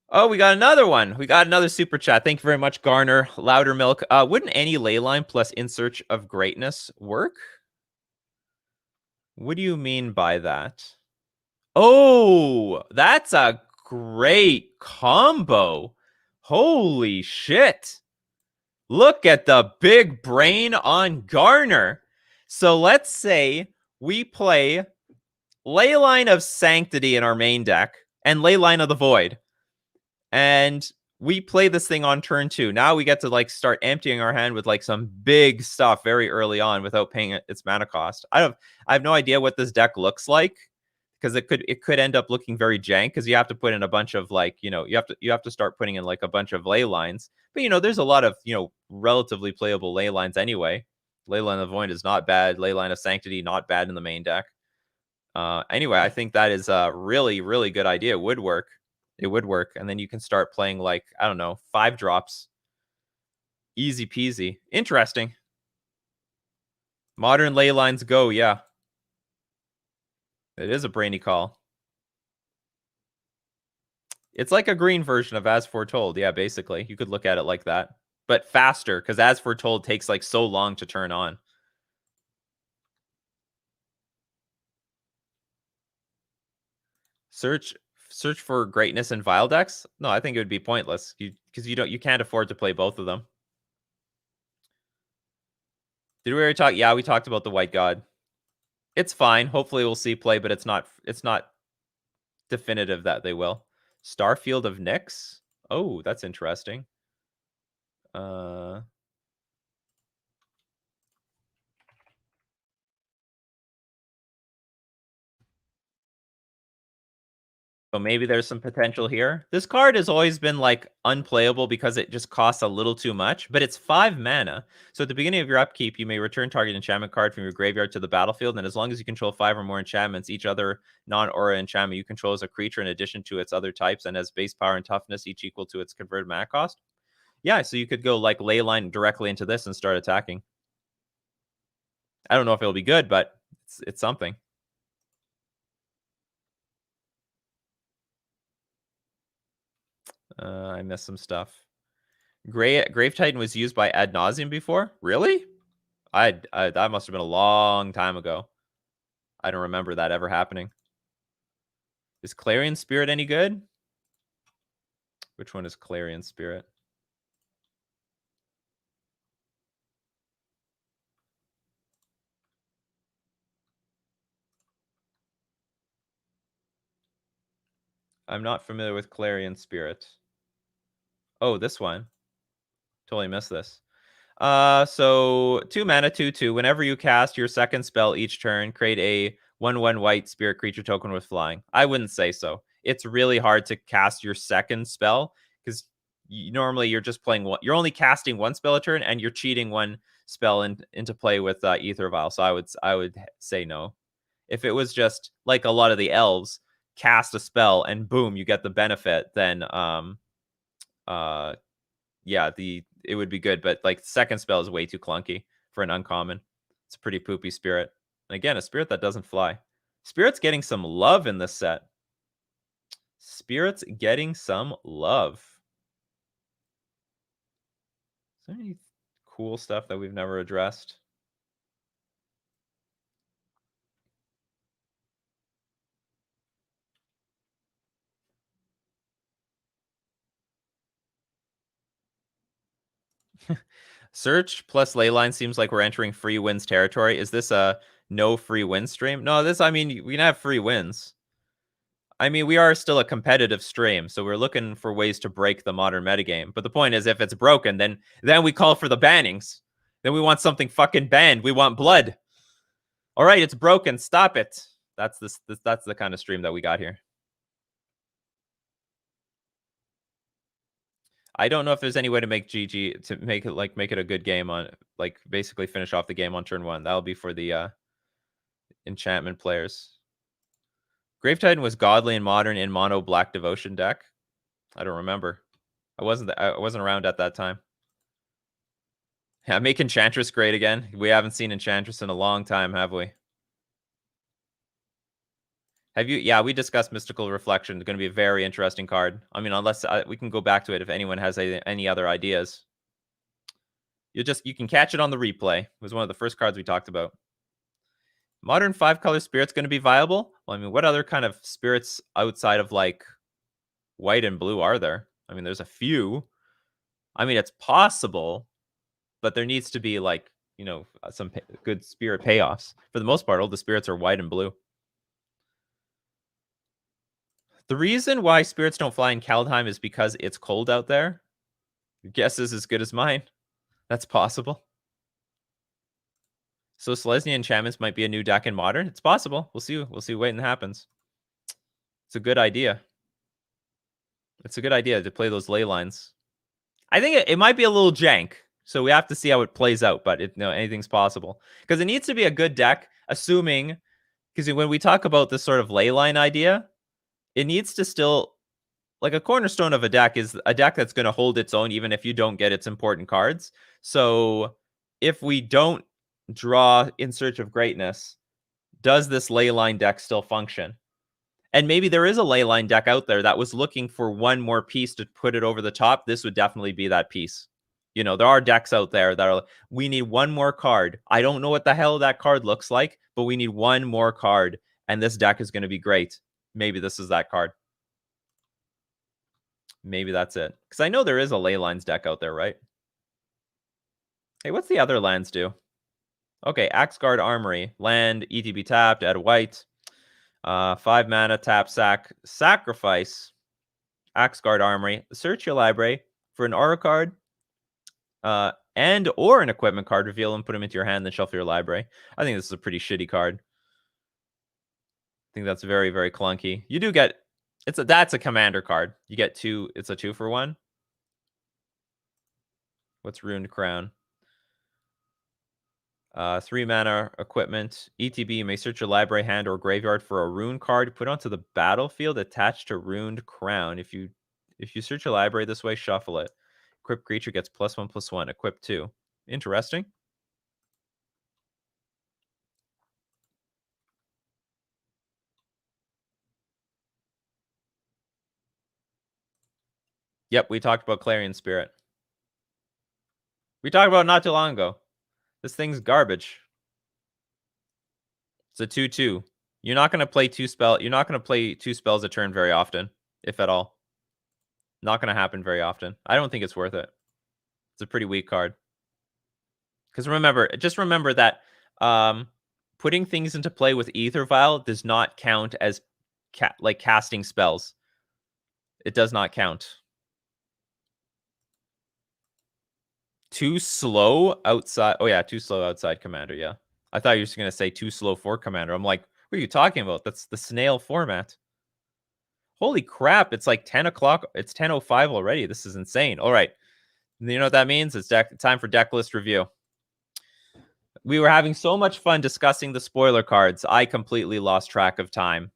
Oh, we got another one. We got another super chat. Thank you very much, Garner. Louder Milk. Wouldn't any leyline plus In Search of Greatness work? What do you mean by that? Oh, that's a great combo. Holy shit. Look at the big brain on Garner. So let's say we play Leyline of Sanctity in our main deck and Leyline of the Void. And we play this thing on turn 2. Now we get to like start emptying our hand with like some big stuff very early on without paying its mana cost. I have no idea what this deck looks like, because it could end up looking very jank, because you have to put in a bunch of like, you have to start putting in like a bunch of ley lines. But there's a lot of relatively playable ley lines anyway. Leyline of the Void is not bad. Leyline of Sanctity not bad in the main deck. Anyway, I think that is a really, really good idea. It would work. It would work. And then you can start playing like, I don't know, 5 drops. Easy peasy. Interesting. Modern ley lines go, yeah. It is a brainy call. It's like a green version of As Foretold. Yeah, basically. You could look at it like that. But faster, because As Foretold takes like so long to turn on. Search for greatness in Vile decks? No, I think it would be pointless. Because you can't afford to play both of them. Did we already talk? Yeah, we talked about the White God. It's fine. Hopefully we'll see play, but it's not definitive that they will. Starfield of Nyx? Oh, that's interesting. So maybe there's some potential here. This card has always been like unplayable because it just costs a little too much, but it's 5 mana. So at the beginning of your upkeep, you may return target enchantment card from your graveyard to the battlefield, and as long as you control 5 or more enchantments, each other non-aura enchantment you control as a creature in addition to its other types and has base power and toughness, each equal to its converted mana cost. Yeah, so you could go like leyline directly into this and start attacking. I don't know if it'll be good, but it's something. I missed some stuff. Grave Titan was used by Ad Nauseam before? Really? That must have been a long time ago. I don't remember that ever happening. Is Clarion Spirit any good? Which one is Clarion Spirit? I'm not familiar with Clarion Spirit. Oh, this one. Totally missed this. So 2 mana, 2/2. Whenever you cast your second spell each turn, create a 1/1 white spirit creature token with flying. I wouldn't say so. It's really hard to cast your second spell because normally you're just playing one. You're only casting one spell a turn, and you're cheating one spell into play with Ether Vial. So I would say no. If it was just like a lot of the elves, cast a spell and boom, you get the benefit, then yeah, it would be good, but like second spell is way too clunky for an uncommon. It's a pretty poopy spirit. And again, a spirit that doesn't fly. Spirit's getting some love in this set. Spirit's getting some love. Is there any cool stuff that we've never addressed? Search plus Leyline seems like we're entering free wins territory. Is this a no free win stream? No, I mean, we can have free wins. I mean, we are still a competitive stream, so we're looking for ways to break the modern metagame. But the point is, if it's broken, then we call for the bannings. Then we want something fucking banned. We want blood. All right, it's broken. Stop it. That's that's the kind of stream that we got here. I don't know if there's any way to make GG to make it a good game on basically finish off the game on turn 1. That'll be for the enchantment players. Grave Titan was godly and modern in mono black devotion deck. I don't remember. I wasn't around at that time. Yeah, make Enchantress great again. We haven't seen Enchantress in a long time, have we? Have you? Yeah, we discussed Mystical Reflection. It's going to be a very interesting card. I mean, unless we can go back to it if anyone has any other ideas. You can catch it on the replay. It was one of the first cards we talked about. Modern 5-color Spirit's going to be viable? Well, I mean, what other kind of spirits outside of like white and blue are there? I mean, there's a few. I mean, it's possible, but there needs to be like, you know, some good spirit payoffs. For the most part, all the spirits are white and blue. The reason why spirits don't fly in Kaldheim is because it's cold out there. Your guess is as good as mine. That's possible. So Selesnya enchantments might be a new deck in Modern. It's possible. We'll see. We'll see when it happens. It's a good idea. It's a good idea to play those ley lines. I think it might be a little jank, so we have to see how it plays out. But anything's possible because it needs to be a good deck. Assuming, because when we talk about this sort of ley line idea, it needs to still, like, a cornerstone of a deck is a deck that's going to hold its own even if you don't get its important cards. So if we don't draw In Search of Greatness, does this leyline deck still function? And maybe there is a leyline deck out there that was looking for one more piece to put it over the top. This would definitely be that piece. You know, there are decks out there that are, we need one more card. I don't know what the hell that card looks like, but we need one more card, and this deck is going to be great. Maybe this is that card. Maybe that's it. Because I know there is a Leylines deck out there, right? Hey, what's the other lands do? Okay, Axeguard Armory. Land, ETB tapped, add a white. 5 mana, tap, sacrifice. Axeguard Armory. Search your library for an aura card and or an equipment card. Reveal and put them into your hand, then shuffle your library. I think this is a pretty shitty card. I think that's very, very clunky. You do get... that's a commander card. You get 2. It's a 2-for-1. What's Ruined Crown? 3 mana equipment. ETB, you may search your library, hand, or graveyard for a rune card. Put onto the battlefield attached to Ruined Crown. If you search your library this way, shuffle it. Crypt creature gets +1/+1. Equip 2. Interesting. Yep, we talked about Clarion Spirit. We talked about it not too long ago. This thing's garbage. It's a 2/2. You're not going to play 2 spells. You're not going to play 2 spells a turn very often, if at all. Not going to happen very often. I don't think it's worth it. It's a pretty weak card. Because just remember that putting things into play with Aether Vial does not count as casting spells. It does not count. Too slow outside. Oh yeah, too slow outside Commander. Yeah, I thought you were just gonna say too slow for Commander. I'm like, what are you talking about? That's the snail format. Holy crap! It's like 10 o'clock. It's 10:05 already. This is insane. All right, you know what that means? It's time for Decklist review. We were having so much fun discussing the spoiler cards. I completely lost track of time,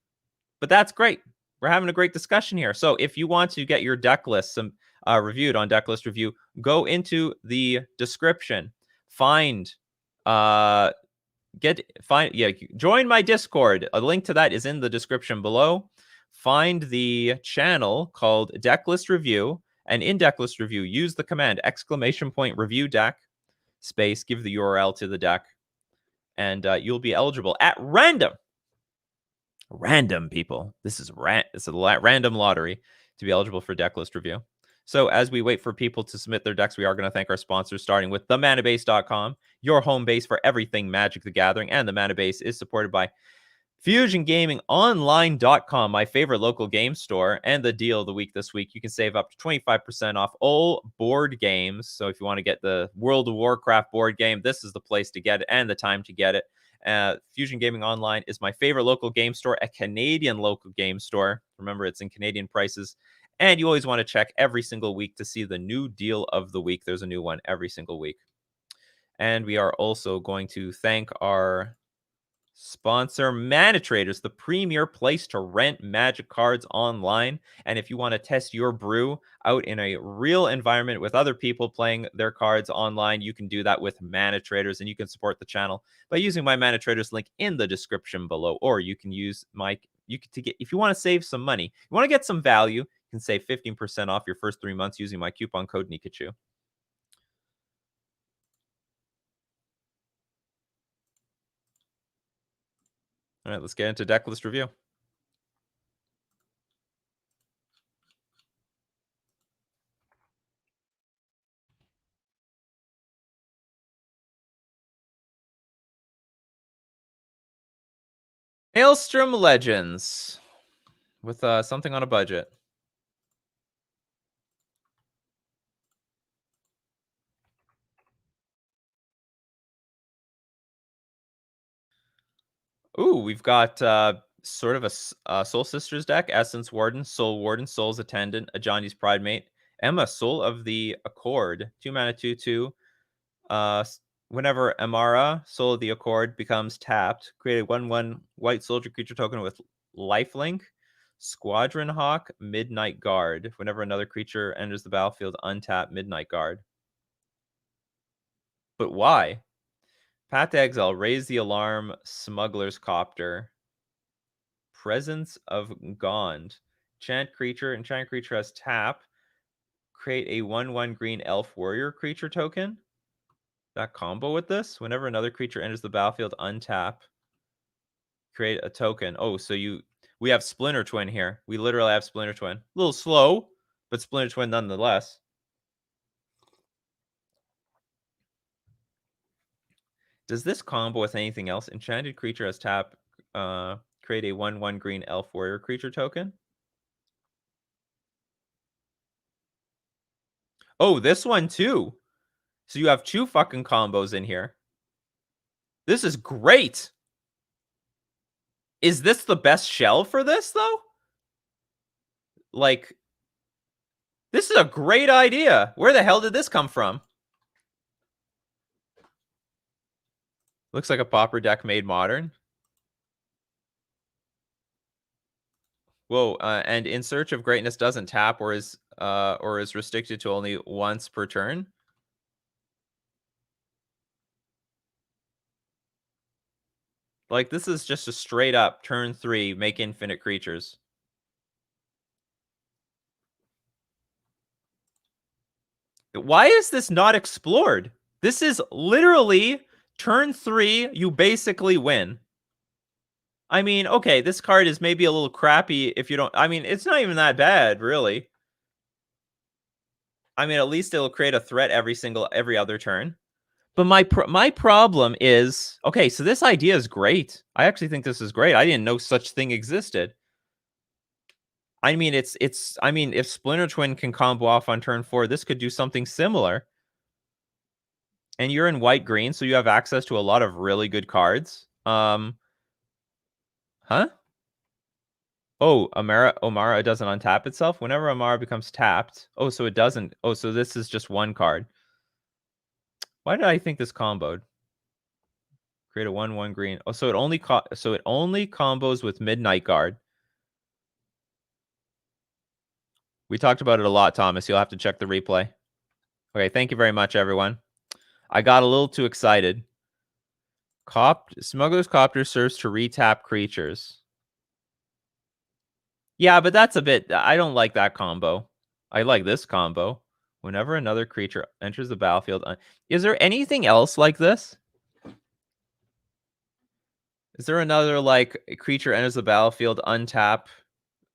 but that's great. We're having a great discussion here. So if you want to get your deck list reviewed on Decklist Review, go into the description. Join my Discord. A link to that is in the description below. Find the channel called Decklist Review, and in Decklist Review, use the command !review deck space, give the URL to the deck, and you'll be eligible at random, people. This is it's a random lottery to be eligible for Decklist Review. So as we wait for people to submit their decks, we are going to thank our sponsors, starting with themanabase.com, your home base for everything Magic the Gathering. And the Manabase is supported by FusionGamingOnline.com, my favorite local game store, and the deal of the week this week. You can save up to 25% off all board games. So if you want to get the World of Warcraft board game, this is the place to get it and the time to get it. Fusion Gaming Online is my favorite local game store, a Canadian local game store. Remember, it's in Canadian prices. And you always want to check every single week to see the new deal of the week. There's a new one every single week. And we are also going to thank our sponsor, Mana Traders, the premier place to rent Magic cards online. And if you want to test your brew out in a real environment with other people playing their cards online, you can do that with Mana Traders, and you can support the channel by using my Mana Traders link in the description below. Or you can use if you want to save some money, you want to get some value, you can save 15% off your first 3 months using my coupon code Nikachu. All right, let's get into Decklist review. Maelstrom Legends with something on a budget. Ooh, we've got sort of a Soul Sisters deck, Essence Warden, Soul Warden, Soul's Attendant, a Johnny's Pridemate, Emma, Soul of the Accord, 2 mana, 2/2. Whenever Amara, Soul of the Accord, becomes tapped, create a 1/1 white soldier creature token with lifelink, Squadron Hawk, Midnight Guard. Whenever another creature enters the battlefield, untap Midnight Guard. But why? Path to Exile, Raise the Alarm, Smuggler's Copter. Presence of Gond. Enchant creature has tap. Create a 1/1 green elf warrior creature token. That combo with this. Whenever another creature enters the battlefield, untap. Create a token. Oh, so we have Splinter Twin here. We literally have Splinter Twin. A little slow, but Splinter Twin nonetheless. Does this combo with anything else? Enchanted creature has tap. Create a 1/1 green elf warrior creature token. Oh, this one too. So you have 2 fucking combos in here. This is great. Is this the best shell for this, though? Like, this is a great idea. Where the hell did this come from? Looks like a Pauper deck made modern. Whoa, and In Search of Greatness doesn't tap or is restricted to only once per turn. Like, this is just a straight up turn 3, make infinite creatures. Why is this not explored? This is literally turn 3, you basically win. I mean, okay, this card is maybe a little crappy if you don't... I mean, it's not even that bad, really. I mean, at least it'll create a threat every other turn. But my problem is... Okay, so this idea is great. I actually think this is great. I didn't know such thing existed. I mean, I mean, if Splinter Twin can combo off on turn 4, this could do something similar. And you're in white-green, so you have access to a lot of really good cards. Huh? Oh, Omara doesn't untap itself? Whenever Omara becomes tapped... Oh, so it doesn't... Oh, so this is just one card. Why did I think this comboed? Create a 1/1 green. Oh, so it only combos with Midnight Guard. We talked about it a lot, Thomas. You'll have to check the replay. Okay, thank you very much, everyone. I got a little too excited. Smuggler's Copter serves to retap creatures. Yeah, but that's a bit... I don't like that combo. I like this combo. Whenever another creature enters the battlefield... Is there anything else like this? Is there another, like, creature enters the battlefield, untap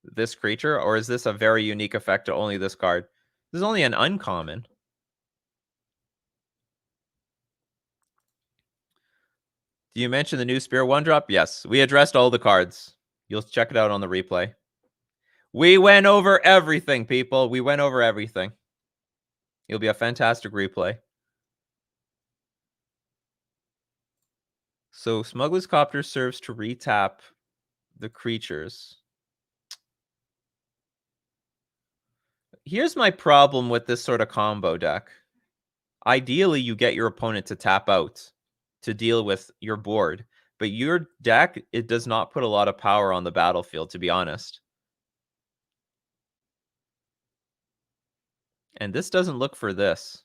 this creature? Or is this a very unique effect to only this card? This is only an uncommon. Do you mention the new Spirit 1-drop? Yes, we addressed all the cards. You'll check it out on the replay. We went over everything, people. We went over everything. It'll be a fantastic replay. So Smuggler's Copter serves to retap the creatures. Here's my problem with this sort of combo deck. Ideally, you get your opponent to tap out to deal with your board. But your deck, it does not put a lot of power on the battlefield, to be honest. And this doesn't look for this.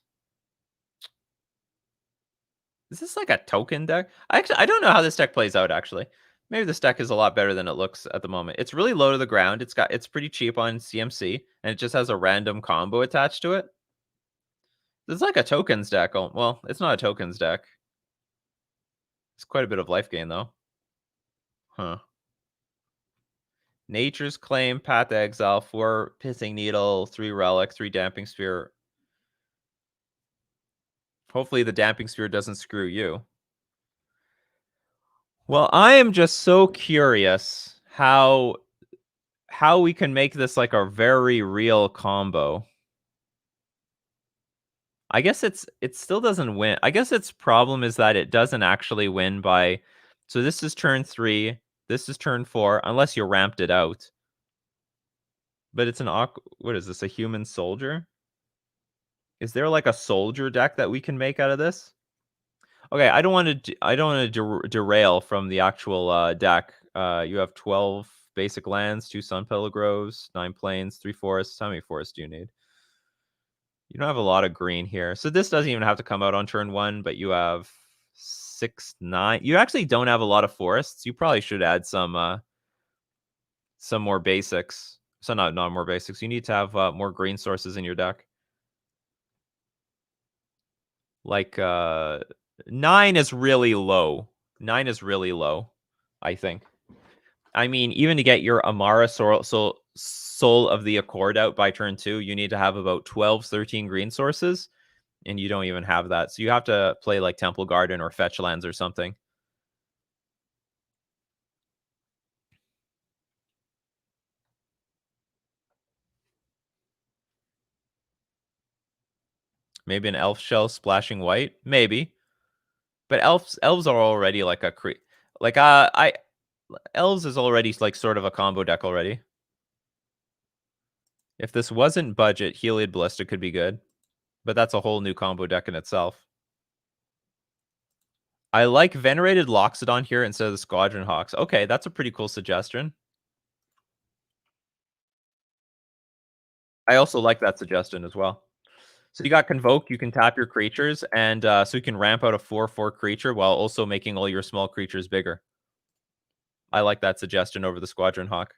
Is this like a token deck? I don't know how this deck plays out, actually. Maybe this deck is a lot better than it looks at the moment. It's really low to the ground. It's pretty cheap on CMC, and it just has a random combo attached to it. It's like a tokens deck. Well, it's not a tokens deck. It's quite a bit of life gain, though. Huh. Nature's Claim, Path to Exile, 4 Pissing Needle, 3 Relic, 3 Damping Sphere. Hopefully the Damping Sphere doesn't screw you. Well, I am just so curious how we can make this like a very real combo. I guess it still doesn't win. I guess its problem is that it doesn't actually win by... So this is turn 3. This is turn 4, unless you ramped it out. But it's an... What is this, a human soldier? Is there like a soldier deck that we can make out of this? Okay, I don't want to derail from the actual deck. You have 12 basic lands, 2 Sun Pillow Groves, 9 plains, 3 forests. How many forests do you need? You don't have a lot of green here. So this doesn't even have to come out on turn 1, but you have 6, 9. You actually don't have a lot of forests. You probably should add some more basics. So not more basics. You need to have more green sources in your deck. Like 9 is really low. 9 is really low, I think. I mean, even to get your Amara Soul of the Accord out by turn 2, you need to have about 12, 13 green sources, and you don't even have that. So you have to play like Temple Garden or Fetch Lands or something. Maybe an Elf Shell splashing white? Maybe. But elves are already like a elves is already like sort of a combo deck already. If this wasn't budget, Heliod Ballista could be good. But that's a whole new combo deck in itself. I like Venerated Loxodon here instead of the Squadron Hawks. Okay, that's a pretty cool suggestion. I also like that suggestion as well. So you got Convoke, you can tap your creatures, and so you can ramp out a 4/4 creature while also making all your small creatures bigger. I like that suggestion over the Squadron Hawk.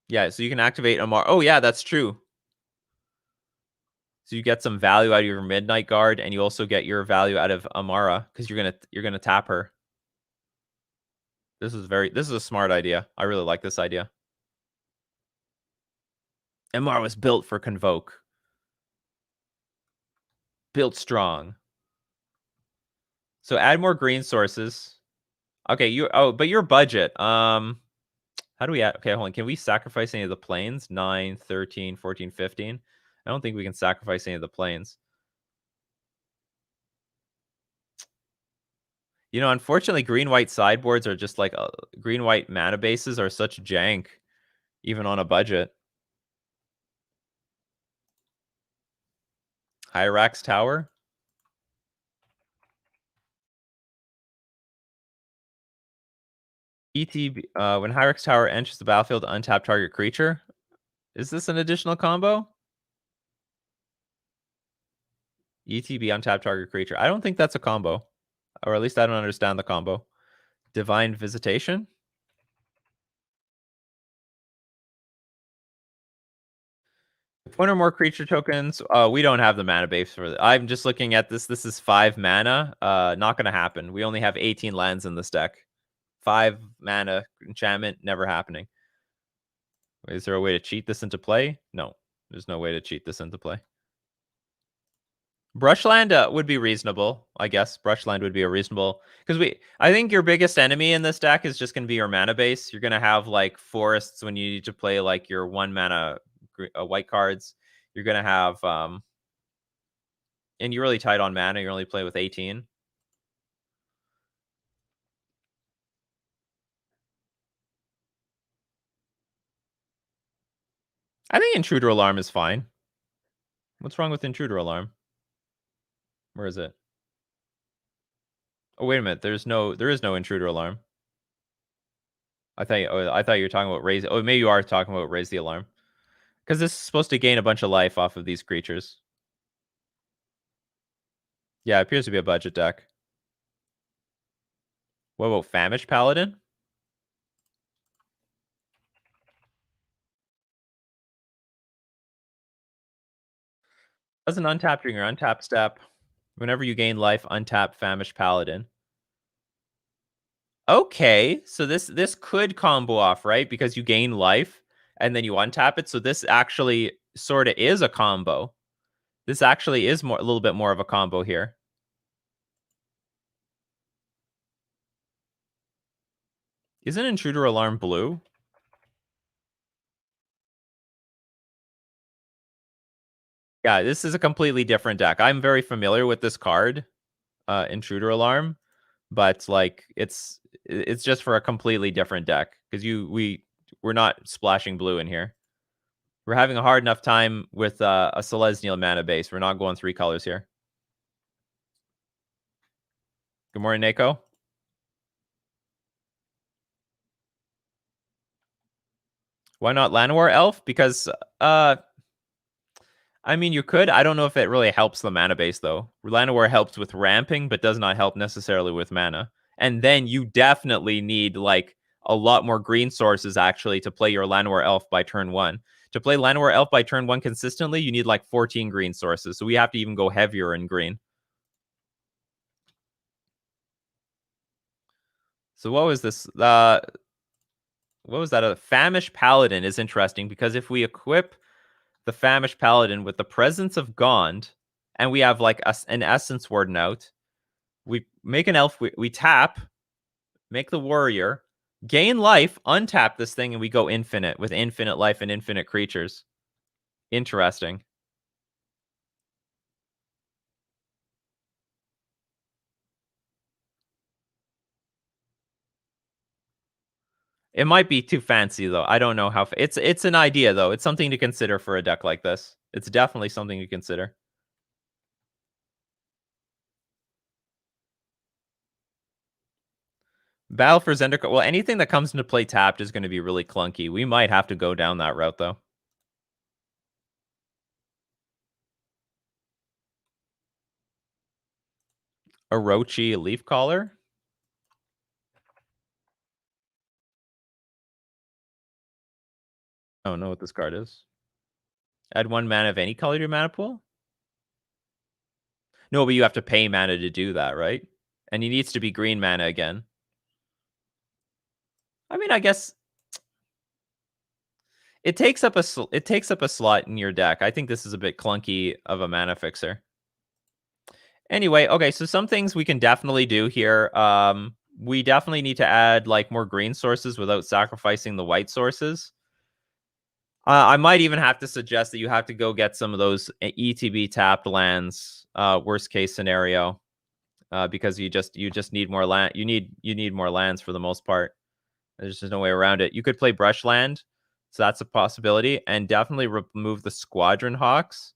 Yeah, so you can activate Amara. Oh yeah, that's true. So you get some value out of your Midnight Guard, and you also get your value out of Amara because you're gonna tap her. This is a smart idea. I really like this idea. Amara was built for Convoke. Built strong. So add more green sources. Okay, but your budget. How do we add? Okay, hold on. Can we sacrifice any of the planes? 9, 13, 14, 15. I don't think we can sacrifice any of the planes. You know, unfortunately, green-white sideboards are just like green-white mana bases are such jank, even on a budget. Hyrax Tower. ETB, when Hyrax Tower enters the battlefield, untap target creature. Is this an additional combo? ETB, untap target creature. I don't think that's a combo. Or at least I don't understand the combo. Divine Visitation. One or more creature tokens. We don't have the mana base for that. I'm just looking at this. This is 5 mana. Not going to happen. We only have 18 lands in this deck. 5 mana enchantment, never happening. Is there a way to cheat this into play? No, there's no way to cheat this into play. Brushland would be reasonable, I guess. Brushland would be a reasonable because I think your biggest enemy in this deck is just going to be your mana base. You're going to have like forests when you need to play like your 1 mana white cards. You're going to have and you're really tight on mana. You only play with 18. I think Intruder Alarm is fine. What's wrong with Intruder Alarm? Where is it? Oh, wait a minute. There is no Intruder Alarm. I thought you were talking about raise. Oh, maybe you are talking about raise the alarm. Because this is supposed to gain a bunch of life off of these creatures. Yeah, it appears to be a budget deck. What about Famished Paladin? Does an untap during your untap step. Whenever you gain life, untap Famished Paladin. Okay, so this could combo off, right? Because you gain life and then you untap it. So this actually sort of is a combo. This actually is a little bit more of a combo here. Isn't Intruder Alarm blue? Yeah, this is a completely different deck. I'm very familiar with this card, Intruder Alarm, but like it's just for a completely different deck because we're not splashing blue in here. We're having a hard enough time with a Selesnial mana base. We're not going 3 colors here. Good morning, Nako. Why not Llanowar Elf? Because I mean, you could. I don't know if it really helps the mana base, though. Llanowar helps with ramping, but does not help necessarily with mana. And then you definitely need, like, a lot more green sources, actually, to play your Llanowar Elf by turn 1. To play Llanowar Elf by turn 1 consistently, you need, like, 14 green sources. So we have to even go heavier in green. So what was this? What was that? A Famished Paladin is interesting, because if we equip the Famished Paladin with the Presence of Gond, and we have, like, an Essence Warden out, we make an elf, we tap, make the warrior, gain life, untap this thing, and we go infinite with infinite life and infinite creatures. Interesting. It might be too fancy, though. I don't know how... It's an idea, though. It's something to consider for a deck like this. It's definitely something to consider. Battle for Zendikar. Well, anything that comes into play tapped is going to be really clunky. We might have to go down that route, though. Orochi Leaf Caller. I don't know what this card is. Add 1 mana of any color to your mana pool? No, but you have to pay mana to do that, right? And he needs to be green mana again. I mean, I guess it takes up a slot in your deck. I think this is a bit clunky of a mana fixer. Anyway, okay, so some things we can definitely do here. We definitely need to add, like, more green sources without sacrificing the white sources. I might even have to suggest that you have to go get some of those ETB tapped lands. Worst case scenario, because you just need more land. You need more lands for the most part. There's just no way around it. You could play Brushland, so that's a possibility, and definitely remove the Squadron Hawks,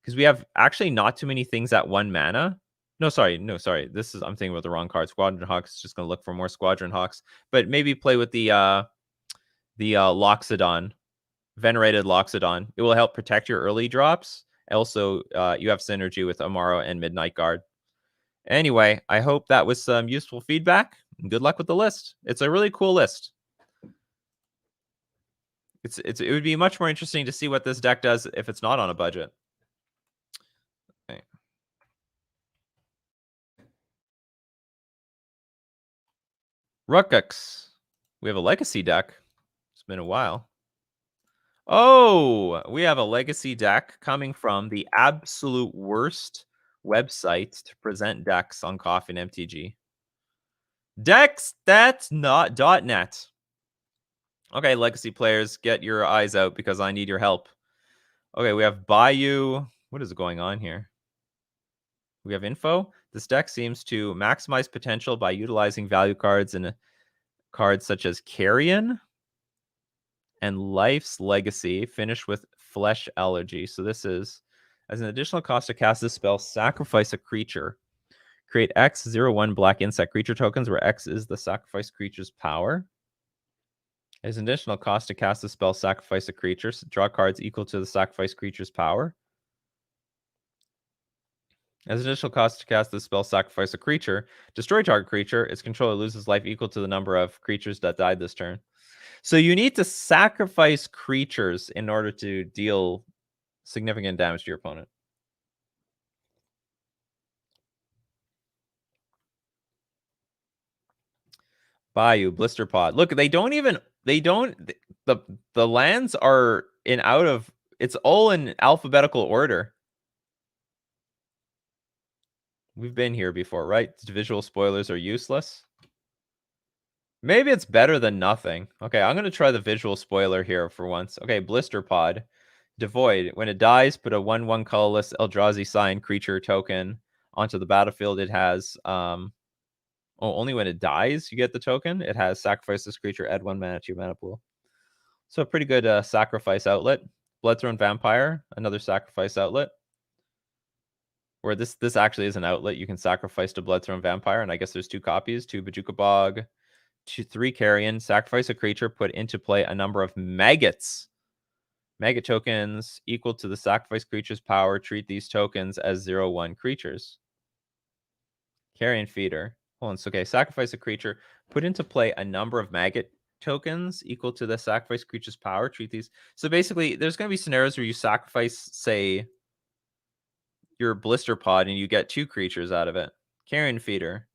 because we have actually not too many things at 1 mana. No, sorry. I'm thinking about the wrong card. Squadron Hawks is just going to look for more Squadron Hawks, but maybe play with the Loxodon, Venerated Loxodon. It will help protect your early drops. Also, you have synergy with Amaro and Midnight Guard. Anyway, I hope that was some useful feedback. Good luck with the list. It's a really cool list. It would be much more interesting to see what this deck does if it's not on a budget. Okay. Rukux. We have a legacy deck. It's been a while. Oh, we have a legacy deck coming from the absolute worst website to present decks on Coffee and MTG. Decks, that's not .net. Okay, legacy players, get your eyes out because I need your help. Okay, we have Bayou. What is going on here? We have info. This deck seems to maximize potential by utilizing value cards and cards such as Carrion and Life's Legacy, finished with Flesh Allergy. So this is, as an additional cost to cast this spell, sacrifice a creature. Create X01 black insect creature tokens, where X is the sacrifice creature's power. As an additional cost to cast the spell, sacrifice a creature. So draw cards equal to the sacrifice creature's power. As an additional cost to cast the spell, sacrifice a creature. Destroy target creature. Its controller loses life equal to the number of creatures that died this turn. So you need to sacrifice creatures in order to deal significant damage to your opponent. Bayou, Blister Pod. Look, the lands are in out of, it's all in alphabetical order. We've been here before, right? Visual spoilers are useless. Maybe it's better than nothing. Okay, I'm going to try the visual spoiler here for once. Okay, Blister Pod. Devoid. When it dies, put a 1/1 colorless Eldrazi sign creature token onto the battlefield. It has only when it dies you get the token. It has sacrifice this creature, add 1 mana to your mana pool. So a pretty good sacrifice outlet. Bloodthorn Vampire, another sacrifice outlet. Where this actually is an outlet. You can sacrifice to Bloodthorn Vampire, and I guess there's 2 copies, 2 Bajuka Bog, 3 Carrion, sacrifice a creature, put into play a number of maggots. Maggot tokens equal to the sacrifice creature's power. Treat these tokens as 0/1 creatures. Carrion Feeder. Hold on. So, okay, sacrifice a creature, put into play a number of maggot tokens equal to the sacrifice creature's power. Treat these. So basically, there's going to be scenarios where you sacrifice, say, your Blister Pod, and you get 2 creatures out of it. Carrion Feeder.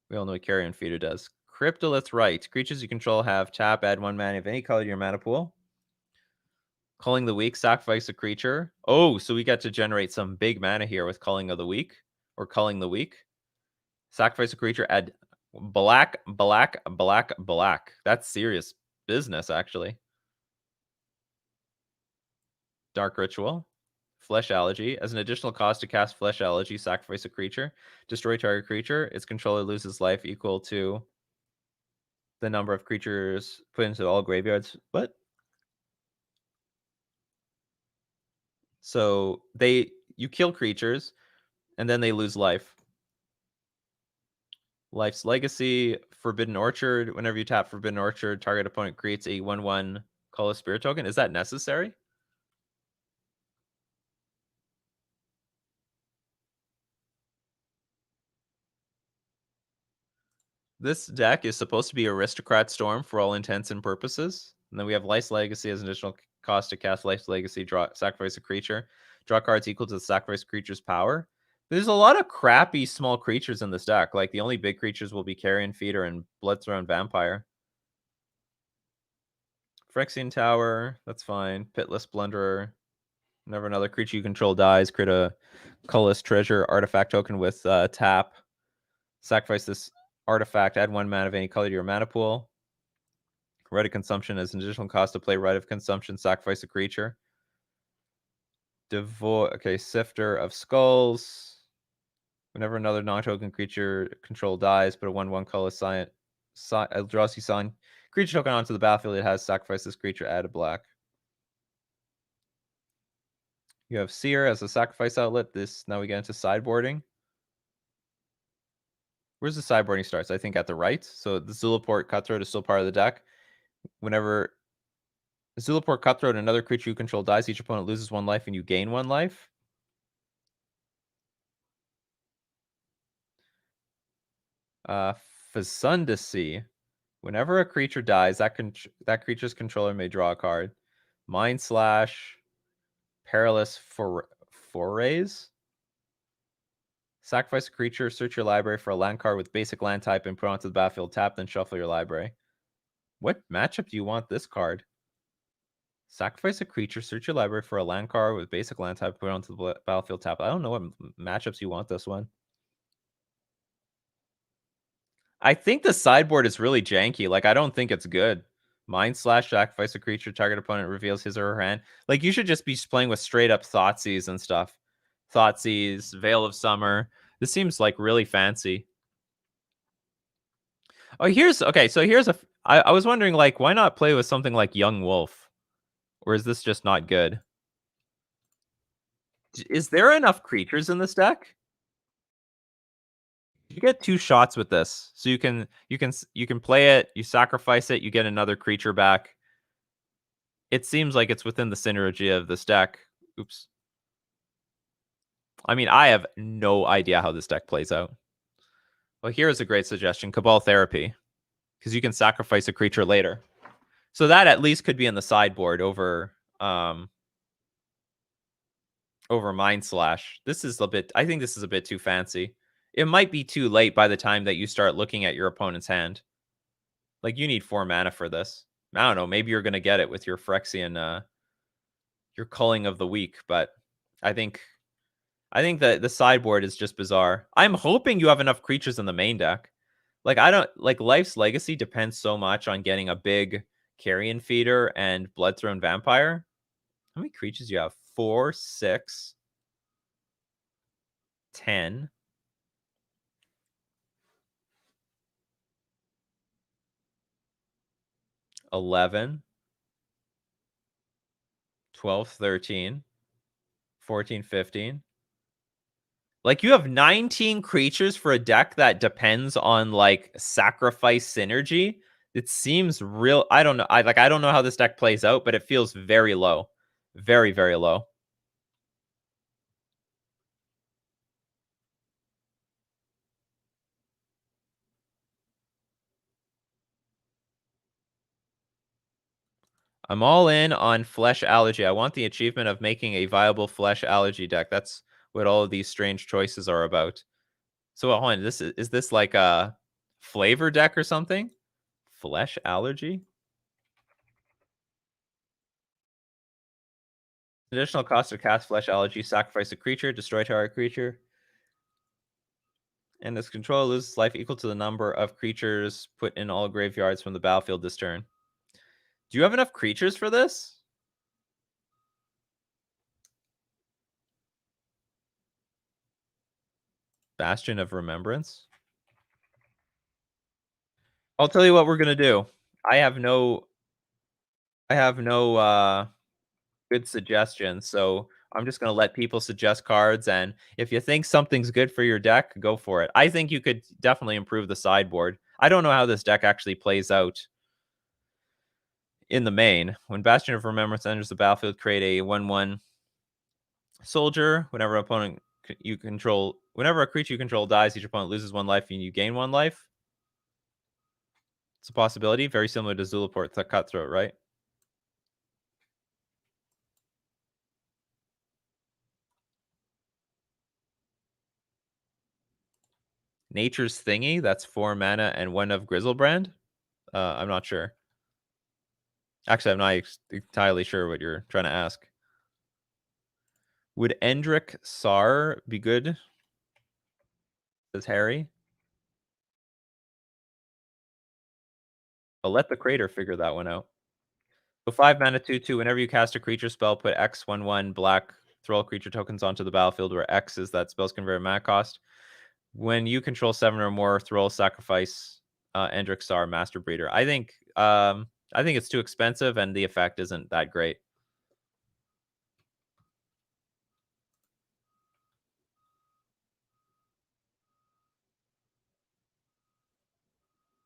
We all know what Carrion Feeder does. Cryptolith's Right. Creatures you control have tap, add 1 mana of any color to your mana pool. Culling the Weak, sacrifice a creature. Oh, so we get to generate some big mana here with Culling of the Weak, or Culling the Weak. Sacrifice a creature, add black. That's serious business, actually. Dark Ritual. Flesh Allergy. As an additional cost to cast Flesh Allergy, sacrifice a creature. Destroy target creature. Its controller loses life equal to the number of creatures put into all graveyards. What? So you kill creatures, and then they lose life. Life's Legacy, Forbidden Orchard. Whenever you tap Forbidden Orchard, target opponent creates a 1/1 colorless spirit token. Is that necessary? This deck is supposed to be Aristocrat Storm for all intents and purposes. And then we have Life's Legacy as an additional cost to cast Life's Legacy, sacrifice a creature. Draw cards equal to the sacrifice creature's power. There's a lot of crappy small creatures in this deck. Like, the only big creatures will be Carrion Feeder and Bloodthorn Vampire. Phyrexian Tower, that's fine. Pitless Blunderer. Whenever another creature you control dies, create a colorless treasure artifact token with tap. Sacrifice this artifact, add 1 mana of any color to your mana pool. Rite of Consumption as an additional cost to play Rite of Consumption, sacrifice a creature. Okay, Sifter of Skulls. Whenever another non-token creature control dies, put a 1/1 color Eldrazi sign creature token onto the battlefield. It has sacrifice this creature, add a black. You have Seer as a sacrifice outlet. Now we get into sideboarding. Where's the sideboarding starts? I think at the right. So the Zulaport Cutthroat is still part of the deck. Whenever Zulaport Cutthroat, another creature you control dies, each opponent loses 1 life and you gain 1 life. Fazundacy. Whenever a creature dies, that creature's controller may draw a card. Mind Slash. Perilous Forays. Sacrifice a creature, search your library for a land card with basic land type and put it onto the battlefield. Tap, then shuffle your library. What matchup do you want this card? Sacrifice a creature, search your library for a land card with basic land type, put it onto the battlefield tap. I don't know what matchups you want this one. I think the sideboard is really janky. Like, I don't think it's good. Mind Slash, sacrifice a creature, target opponent reveals his or her hand. Like, you should just be playing with straight up Thoughtseize and stuff. Thoughtseize, Veil of Summer. This seems like really fancy. Oh, okay. So here's I was wondering, like, why not play with something like Young Wolf? Or is this just not good? Is there enough creatures in this deck? You get 2 shots with this. So you can play it, you sacrifice it, you get another creature back. It seems like it's within the synergy of this deck. Oops. I mean, I have no idea how this deck plays out. Well, here's a great suggestion, Cabal Therapy, because you can sacrifice a creature later. So that at least could be in the sideboard over Mind Slash. I think this is a bit too fancy. It might be too late by the time that you start looking at your opponent's hand. Like, you need 4 mana for this. I don't know, maybe you're gonna get it with your Phyrexian, your Culling of the Weak, but I think that the sideboard is just bizarre. I'm hoping you have enough creatures in the main deck. Like, I don't like Life's Legacy depends so much on getting a big Carrion Feeder and Bloodthrone Vampire. How many creatures do you have? 4, 6, 10. 11, 12, 13, 14, 15. Like, you have 19 creatures for a deck that depends on, like, sacrifice synergy. It seems real. I don't know. I don't know how this deck plays out, but it feels very low. Very, very low. I'm all in on Flesh Allergy. I want the achievement of making a viable Flesh Allergy deck. That's what all of these strange choices are about. So, hold on. Is this like a flavor deck or something? Flesh Allergy? Additional cost to cast Flesh Allergy, sacrifice a creature, destroy target creature. And its controller loses life equal to the number of creatures put in all graveyards from the battlefield this turn. Do you have enough creatures for this? Bastion of Remembrance? I'll tell you what we're gonna do. I have no good suggestions, so I'm just gonna let people suggest cards, and if you think something's good for your deck, go for it. I think you could definitely improve the sideboard. I don't know how this deck actually plays out in the main. When Bastion of Remembrance enters the battlefield, create a 1/1 soldier. Whenever a creature you control dies, each opponent loses 1 life and you gain 1 life. It's a possibility, very similar to Zulaport, the Cutthroat, right? Nature's Thingy, that's 4 mana and 1 of Grizzlebrand. I'm not sure. Actually, I'm not entirely sure what you're trying to ask. Would Endrick Sar be good? Says Harry. I'll let the Crater figure that one out. So 5 mana 2/2. Whenever you cast a creature spell, put X/1/1 black. Throw all creature tokens onto the battlefield, where X is that spell's converted mana cost. When you control 7 or more, throw sacrifice Endrick Sar Master Breeder. I think it's too expensive and the effect isn't that great.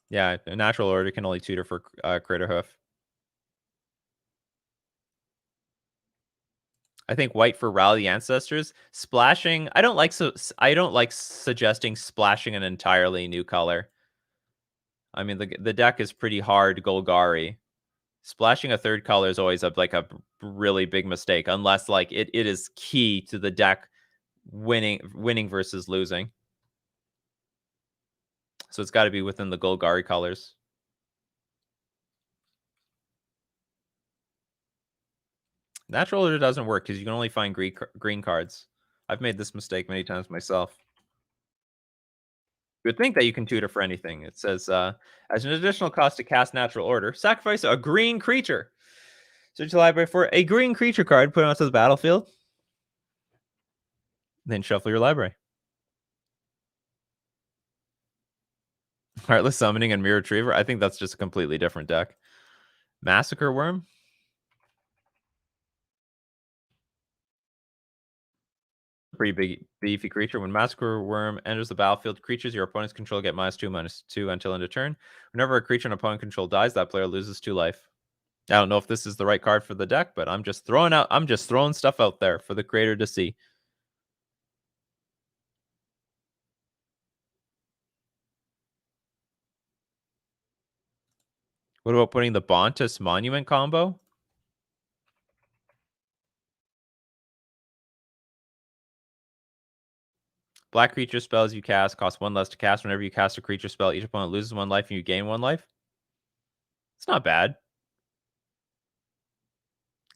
Yeah, a natural order can only tutor for Crater Hoof. I think white for Rally Ancestors. Splashing. I don't like suggesting splashing an entirely new color. I mean, the deck is pretty hard Golgari. Splashing a third color is always a really big mistake, unless like it is key to the deck winning versus losing. So it's got to be within the Golgari colors. Natural order doesn't work because you can only find green cards. I've made this mistake many times myself. You would think that you can tutor for anything. It says, as an additional cost to cast natural order, sacrifice a green creature. Search the library for a green creature card, put it onto the battlefield, then shuffle your library. Heartless Summoning and Mirror Retriever. I think that's just a completely different deck. Massacre Worm. Pretty big, beefy creature. When Massacre Worm enters the battlefield, creatures your opponents control get -2/-2 until end of turn. Whenever a creature an opponent control dies, that player loses 2 life. I don't know if this is the right card for the deck, but I'm just throwing stuff out there for the creator to see. What about putting the Bontus Monument combo? Black creature spells you cast cost 1 less to cast. Whenever you cast a creature spell, each opponent loses 1 life and you gain 1 life. It's not bad.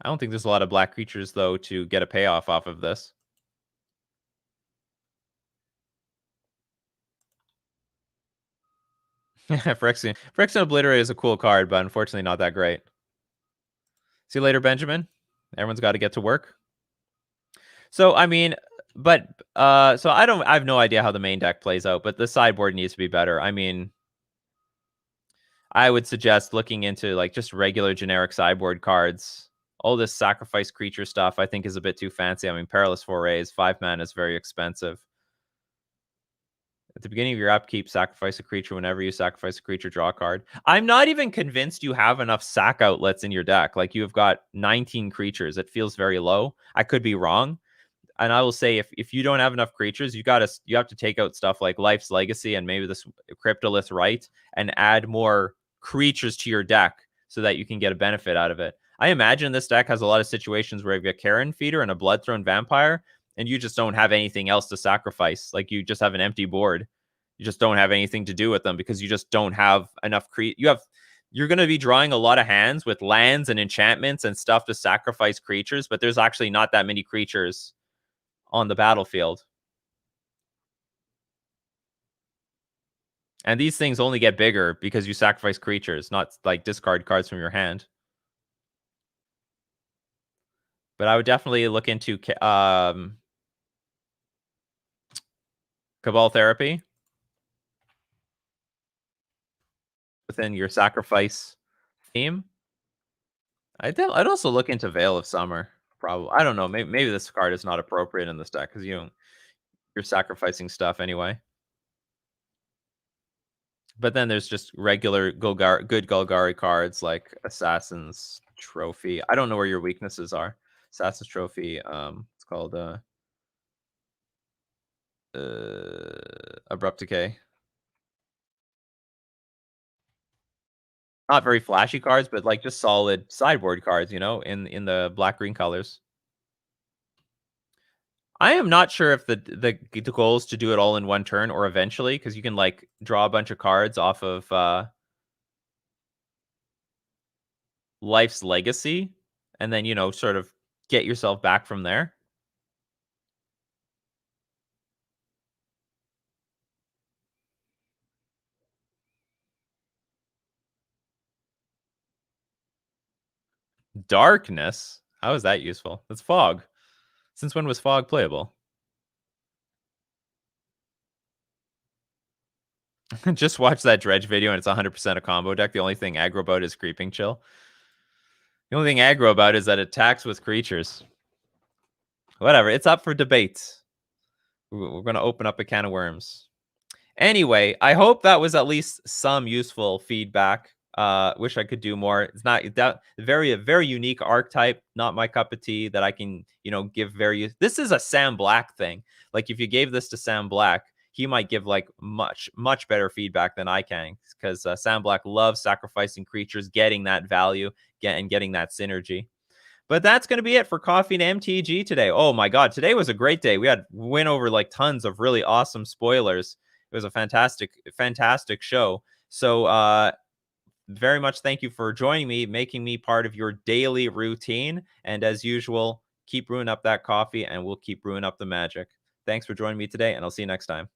I don't think there's a lot of black creatures, though, to get a payoff off of this. Phyrexian Obliterate is a cool card, but unfortunately not that great. See you later, Benjamin. Everyone's got to get to work. So, I mean, but, so I have no idea how the main deck plays out, but the sideboard needs to be better. I mean, I would suggest looking into, like, just regular generic sideboard cards. All this sacrifice creature stuff, I think, is a bit too fancy. I mean, Perilous Forays, 5 mana is very expensive. At the beginning of your upkeep, sacrifice a creature. Whenever you sacrifice a creature, draw a card. I'm not even convinced you have enough sack outlets in your deck. Like, you've got 19 creatures. It feels very low. I could be wrong. And I will say, if you don't have enough creatures, you have to take out stuff like Life's Legacy and maybe this Cryptolith Rite and add more creatures to your deck so that you can get a benefit out of it. I imagine this deck has a lot of situations where you've got Karen Feeder and a Bloodthrone Vampire, and you just don't have anything else to sacrifice. Like, you just have an empty board. You just don't have anything to do with them because you just don't have enough you're going to be drawing a lot of hands with lands and enchantments and stuff to sacrifice creatures, but there's actually not that many creatures on the battlefield. And these things only get bigger because you sacrifice creatures, not like discard cards from your hand. But I would definitely look into Cabal Therapy within your sacrifice theme. I'd also look into Veil of Summer. Probably. I don't know. Maybe this card is not appropriate in this deck because you're sacrificing stuff anyway. But then there's just regular good Golgari cards like Assassin's Trophy. I don't know where your weaknesses are. Assassin's Trophy. It's called Abrupt Decay. Not very flashy cards, but like just solid sideboard cards, in the black-green colors. I am not sure if the goal is to do it all in one turn or eventually, because you can like draw a bunch of cards off of Life's Legacy, and then sort of get yourself back from there. Darkness? How is that useful? That's Fog. Since when was Fog playable? Just watch that Dredge video and it's 100% a combo deck. The only thing aggro about is Creeping Chill. The only thing aggro about is that it attacks with creatures. Whatever, it's up for debate. We're going to open up a can of worms. Anyway, I hope that was at least some useful feedback. Wish I could do more. It's not that very unique archetype, not my cup of tea that I can, give this is a Sam Black thing. Like, if you gave this to Sam Black, he might give like much better feedback than I can, because Sam Black loves sacrificing creatures, getting that value, and getting that synergy. But that's going to be it for Coffee and MTG today. Oh my God, today was a great day. We went over like tons of really awesome spoilers. It was a fantastic show. So very much thank you for joining me, making me part of your daily routine. And as usual, keep brewing up that coffee and we'll keep brewing up the magic. Thanks for joining me today, and I'll see you next time.